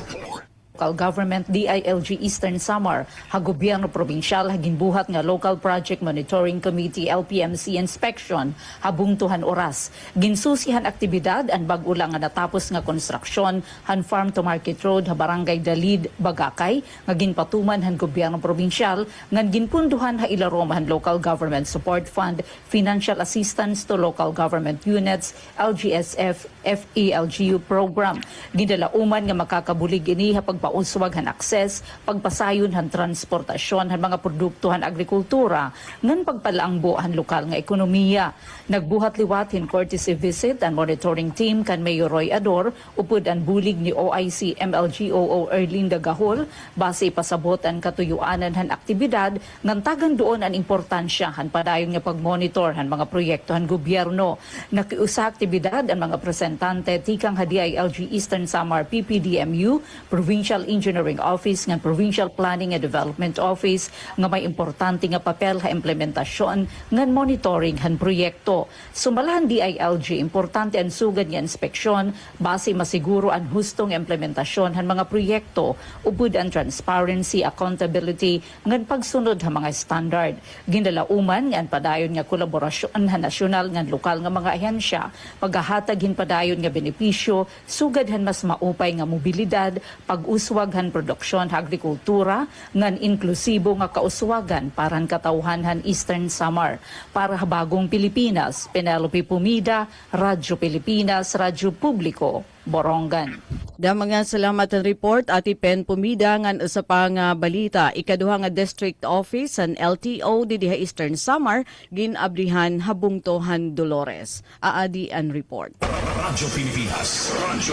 Local Government DILG Eastern Samar, Gobyerno Probinsyal ginbuhat nga Local Project Monitoring Committee LPMC inspection habungtuhan oras. Ginsusihan aktibidad ang bag-o lang nga natapos nga konstruksyon han Farm to Market Road ha Barangay Dalid, Bagakay nga ginpatuman han Gobyerno Probinsyal nga ginpunduhan ha ilarom han Local Government Support Fund Financial Assistance to Local Government Units LGSF FELGU program. Gidalauman nga makakabulig ini ha pagpauswag han akses, pagpasayon han transportasyon han mga produkto han agrikultura, ngan pagpalaangbo han lokal nga ekonomiya. Nagbuhat liwat hin courtesy visit ang monitoring team kan Mayor Roy Ador upod ang bulig ni OIC MLGOO Erlinda Gahol base pasabot ang katuyuanan han aktibidad ngan tagan doon ang importansya han padayon nga pagmonitor han mga proyekto han gobyerno. Nakiusa aktibidad ang mga presentante tikang ha DILG Eastern Samar PPDMU, Provincial Engineering Office ng Provincial Planning and Development Office nga may importante nga papel ha implementasyon ngan monitoring han proyekto. Sumalahan DILG importante ang sugad nga inspeksyon base masiguro ang hustong implementasyon han mga proyekto ubod ang transparency, accountability ngan pagsunod ha mga standard. Ginalauman nga padayon nga kolaborasyon han nasyonal ngan lokal nga mga ahensya paghahatag hin padayon nga benepisyo sugad han mas maupay nga mobilidad, pag-uswag han produksyon ha agrikultura ngan inklusibo nga kauswagan paran katawhan han Eastern Samar. Para bagong Pilipinas, Penelope Pumida, Radyo Pilipinas, Radyo Publiko, Borongan. Mga salamat ang report Ati Pen Pumida ngan usa pa nga balita ikaduha nga district office ang LTO diha Eastern Samar ginabrihan habungtohan Dolores. Aadi ang report. Radyo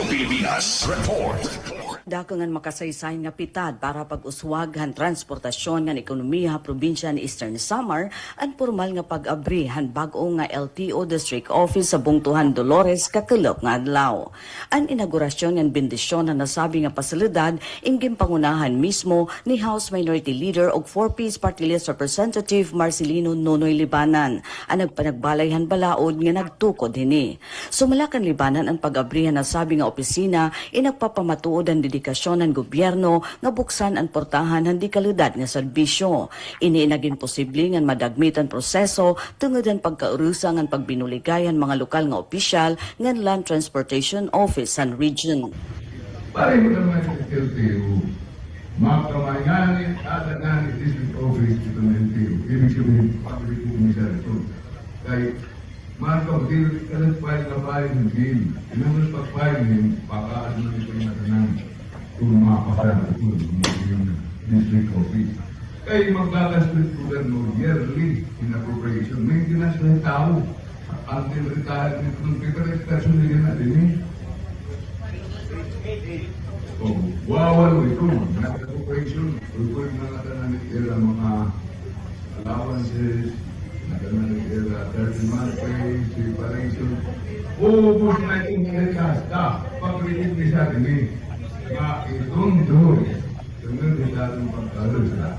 Pilipinas report. Dakangan makasaysay nga pitad para pag-uswaghan transportasyon ng ekonomiya probinsya ni Eastern Samar ang formal nga pag-abrihan bag-o nga LTO District Office sa Bungtuhan Dolores kakulok nga adlaw. Ang inaugurasyon ng bendisyon na nasabi nga pasilidad ingim pangunahan mismo ni House Minority Leader og 4Ps Party List Representative Marcelino Nonoy Libanan ang nagpanagbalayhan balaod nga nagtukod hini. Sumalakan Libanan ang pag-abrihan na sabi nga opisina inagpapamatuod ang dedikasyon ng gobyerno nga buksan ang portahan ng di kalidad nga serbisyo. Ini naging posible nga madagmit ang proseso tungod ang pagkaurusa ng pagbinuligayan mga lokal nga opisyal ng Land Transportation Office and Region. Pare mo naman sa LTO, mga kamanganin at ang district office ito ng LTO. Ibig sabihin, public commissioner ito. Kaya, mga kapatid, kalang file na file ng bill. Inunod pag-file ng pakaano nito yung natanang kung mga kasama ito ng district office. Kaya maglalas-lit ko lang no yearly in appropriation. Maintenance na yung tao. Until retirement ng paper extension nila natin eh. Oh, wawalo ito. Nasa-appropriation. Pagkulit na natin mga allowances, naganagila 30-month pay, separation. Ubus na itong kasta. Pag-release ni sa atin eh. Nga itong doon. Tunod ni tatong pagkalo sa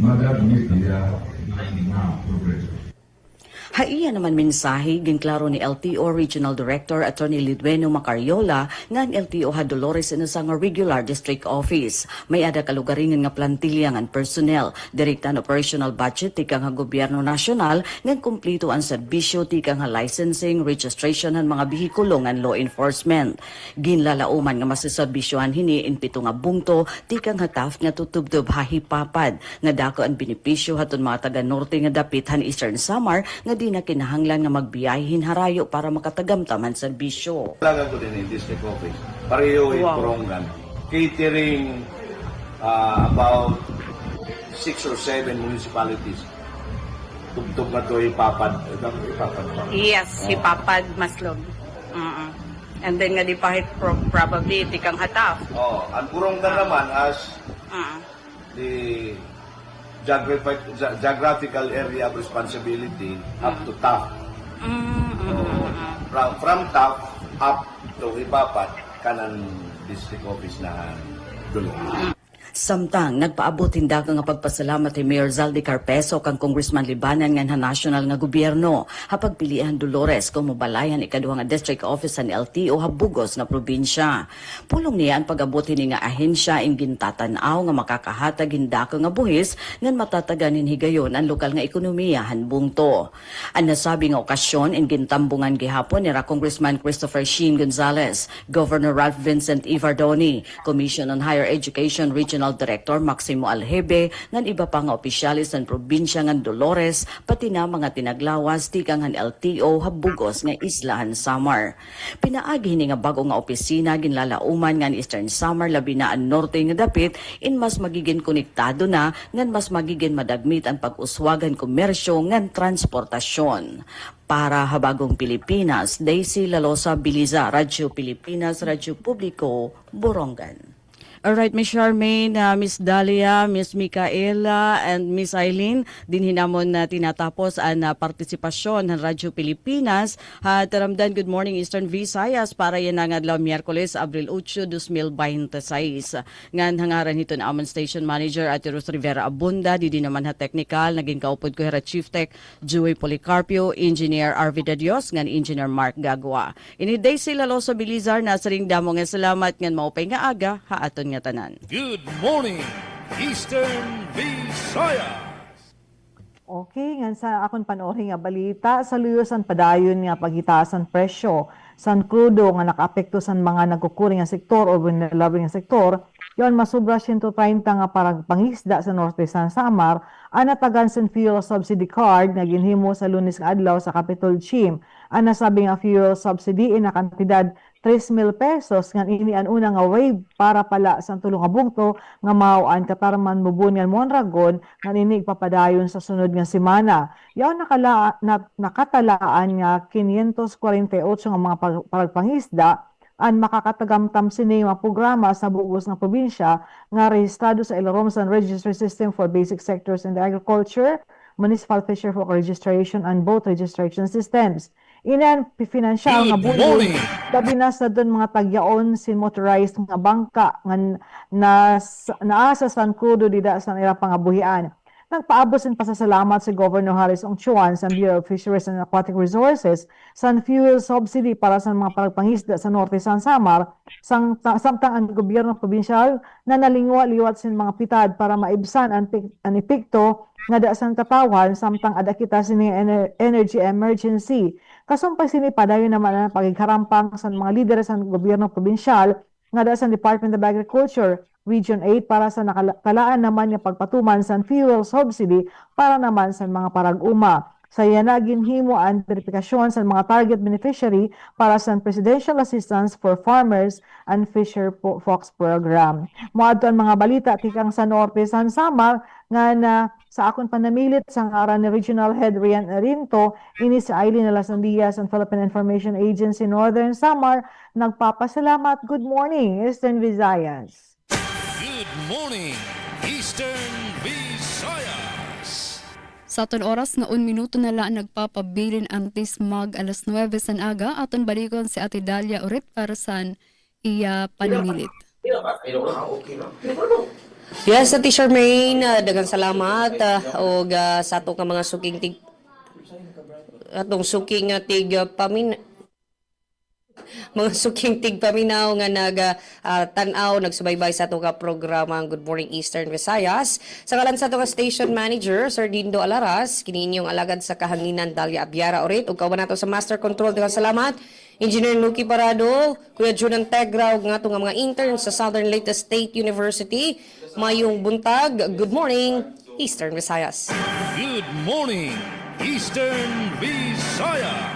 madagmit niya ng mga progreso. Haiya naman mensahe ginklaro ni LTO Regional Director Attorney Lidweno Macariola nga ang LTO ha Dolores sa nga regular district office. May ada kalugaringan nga plantilya nga personnel, direktan operational budget tikang nga gobyerno nasyonal nga kumplito ang serbisyo tikang nga licensing, registration ng mga bihikulo nga law enforcement. Ginlalauman nga masiserbisyohan hini in pito nga bungto tikang hataf nga tutubdob hahipapad nga dako ang benepisyo haton mga taga norte nga dapit han Eastern Samar nga di na kinahanglan nga magbiyahin harayo para makatagamtaman serbisyo. Talaga ko din in district office. Pareho in Borongan. Catering about 6 or 7 municipalities. Tugtog na to ipapad. Yes, hipapad maslog. And then nga di pahit probably tikang hataf. Oh, ang Borongan naman as the geographical area of responsibility up to TAF. From TAF up to Ibapat, kanan district office na dulo. Samtang nagpaabot hinda nga pagpasalamat ni Mayor Zaldi Carpeso kang Congressman Libanan nga national nga gobyerno hapag pilihan Dolores kung mabalayan ikaduha nga district office ng LTO habugos nga probinsya. Pulong niya ang pag-abot ni nga ahensya ing gintatanaw nga makakahatag hinda nga buhis ngan matataganin higayon ang lokal nga ekonomiya hanbungto. Ang nasabi nga okasyon ing gintambungan gihapon ni Congressman Christopher Sheen Gonzales, Governor Ralph Vincent Ivardoni, Commission on Higher Education Regional Director Maximo Alhebe ngan iba pa nga opisyalis ng probinsya ng Dolores pati na mga tinaglawas tikang han LTO habugos nga Islahan Samar. Pinaagi ni nga bago nga opisina ginlalauman nga Eastern Samar labi na ang norte nga dapit in mas magiging konektado na ngan mas magiging madagmit ang pag-uswagan komersyo ngan transportasyon. Para Habagong Pilipinas, Daisy Lalosa Biliza, Radyo Pilipinas, Radyo Publiko, Borongan. Alright, Miss Charmaine, Miss Dalia, Miss Micaela, and Miss Eileen, din hinamon na tinatapos ang partisipasyon ng Radyo Pilipinas. Taramdan, good morning Eastern Visayas para yan ang adlaw Miyerkules, Abril 8, 2026. Ngan hangaran hito na amon Station Manager at Rose Rivera Abunda, di naman ha technical, naging kaupod ko hera Chief Tech, Joey Policarpio, Engineer Arvida Dios, ngan Engineer Mark Gagwa. Ini Daisy Laloso Bilizar, nasa ring damo nga salamat, ngan maupay nga aga, haaton nga tanan. Good morning, Eastern Visayas. Okay, nga sa akong panoorin nga balita, sa luyosan padayon nga paghitaasan presyo san krudo nga nakaapekto san mga nagkukuring nga sektor o vulnerable nga sektor, yon masubra 130 nga parang pangisda sa Norte San Samar, anatagan san fuel subsidy card nga ginhimo sa Lunes nga adlaw sa Capitol Chim. Ang nasabi nga fuel subsidy na kantidad 3,000 pesos nga ini ang una nga wave para pala sa tulong nga bugto nga mao ang katarman mubunyan Mondragon nga ini ipapadayon sa sunod nga semana. Yaw nakatalaan nga 548 nga mga paragpangisda ang makakatagamtam sini mga programa sa bugos nga probinsya nga rehistrado sa Iloromsan Registry System for Basic Sectors in the Agriculture, Municipal Fisher Folk Registration and Boat Registration Systems. Inan pinansyal nga buloy labi na sa doon mga tagyaon sin motorized nga bangka nga naa sa San Crudo dida sa ira pangabuhian. Nagpaabot sin pasasalamat si Governor Harris Ongchuan sa Bureau of Fisheries and Aquatic Resources sa fuel subsidy para sa mga paragpangisda sa Norte San Samar samtang ang gobyerno probinsyal na nalingwa-liwat sin mga pitad para maibsan ang epekto nga da sang katawan samtang ada kita sini energy emergency. Kasumpay sini padayon naman ang pagigarampang sa mga lider sa gobyerno probinsyal nga da sa Department of Agriculture Region 8 para sa nakalaan naman yung pagpatuman sa fuel subsidy para naman sa mga parag-uma. Sa yana ginhimo ang verifikasyon sa mga target beneficiary para sa Presidential Assistance for Farmers and Fisher Folks Program. Muadto ang mga balita tikang sa Norte San Samar nga na sa akong panamilit sa ngaran ni Regional Head Rian Arinto, ini si Eileen Alasandias ang Philippine Information Agency Northern Samar, nagpapasalamat. Good morning, Eastern Visayas. Good morning, Eastern Visayas. Sa aton oras na 1 minuto na lang nagpapabilin antes mag alas 9 san aga aton balikon si Ate Dalia urit para sa iya panamilit. Yes, Ate Charmaine, dagang salamat og sa ato nga mga suking atong suking tig mga suking tigpaminaw nga tanaw nagsubaybay sa ato ka programa Good Morning Eastern Visayas. Sa kalan sa ato ka station manager Sir Dindo Alaras, kini inyong alagad sa kahanginan Dalia Abiara orit ug kauban nato sa master control. Daghang salamat Engineer Nuki Parado, Kuya Junan Tegra ug nga mga interns sa Southern Leyte State University. Mayong buntag. Good morning Eastern Visayas. Good morning, Eastern Visayas.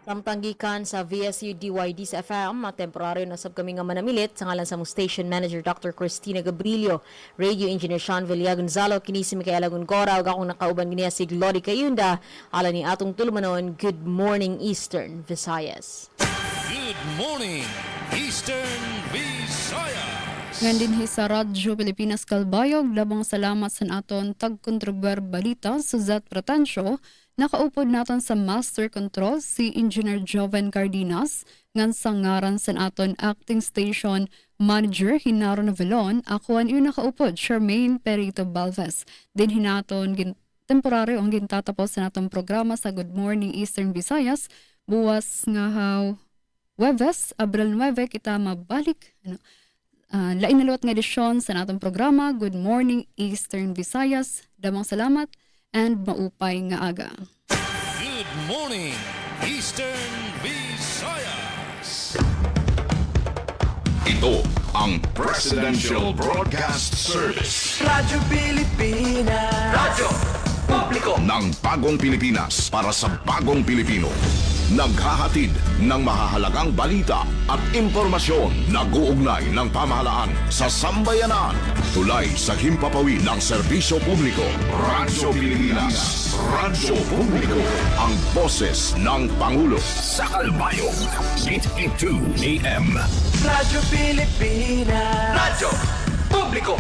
Tampanggikan sa VSU DYD sa FM, temporaryo na sab kami nga manamilit sa ngalan sa mong station manager Dr. Cristina Gabrilio, radio engineer Sean Villa Gonzalo, kinisi Micaela Gongora, ug akong nakauban giniya si Glory Kayunda, ala ni atong tulumanon. Good morning Eastern Visayas. Good morning, Eastern Visayas. Ngandin sa Radyo Pilipinas Kalbayog, labang salamat sa aton tagkontribwer balita Suzette Pratencio. Nakaupod naton sa Master Control si Engineer Joven Cardenas, ngan sa ngaran sa aton Acting Station Manager Hinaro Novelon, ako ang yung nakaupod Charmaine Perito Balves. Din hinaton temporaryo ang gintatapos sa atong programa sa Good Morning Eastern Visayas, buwas nga Webes, Abril 9, kita mabalik. Lain na luwat nga edisyon sa atong programa Good Morning Eastern Visayas. Damang salamat and maupay nga aga. Good morning, Eastern Visayas. Ito ang Presidential Broadcast Service. Radyo Pilipinas. Radyo Publiko ng Bagong Pilipinas para sa Bagong Pilipino. Naghahatid ng mahahalagang balita at impormasyon na guugnay ng pamahalaan sa sambayanan. Tulay sa himpapawid ng serbisyo publiko. Radyo Pilipinas. Radyo Publiko. Ang boses ng Pangulo. Sa Kalbayog. 882 AM. Radyo Pilipinas. Radyo Publiko.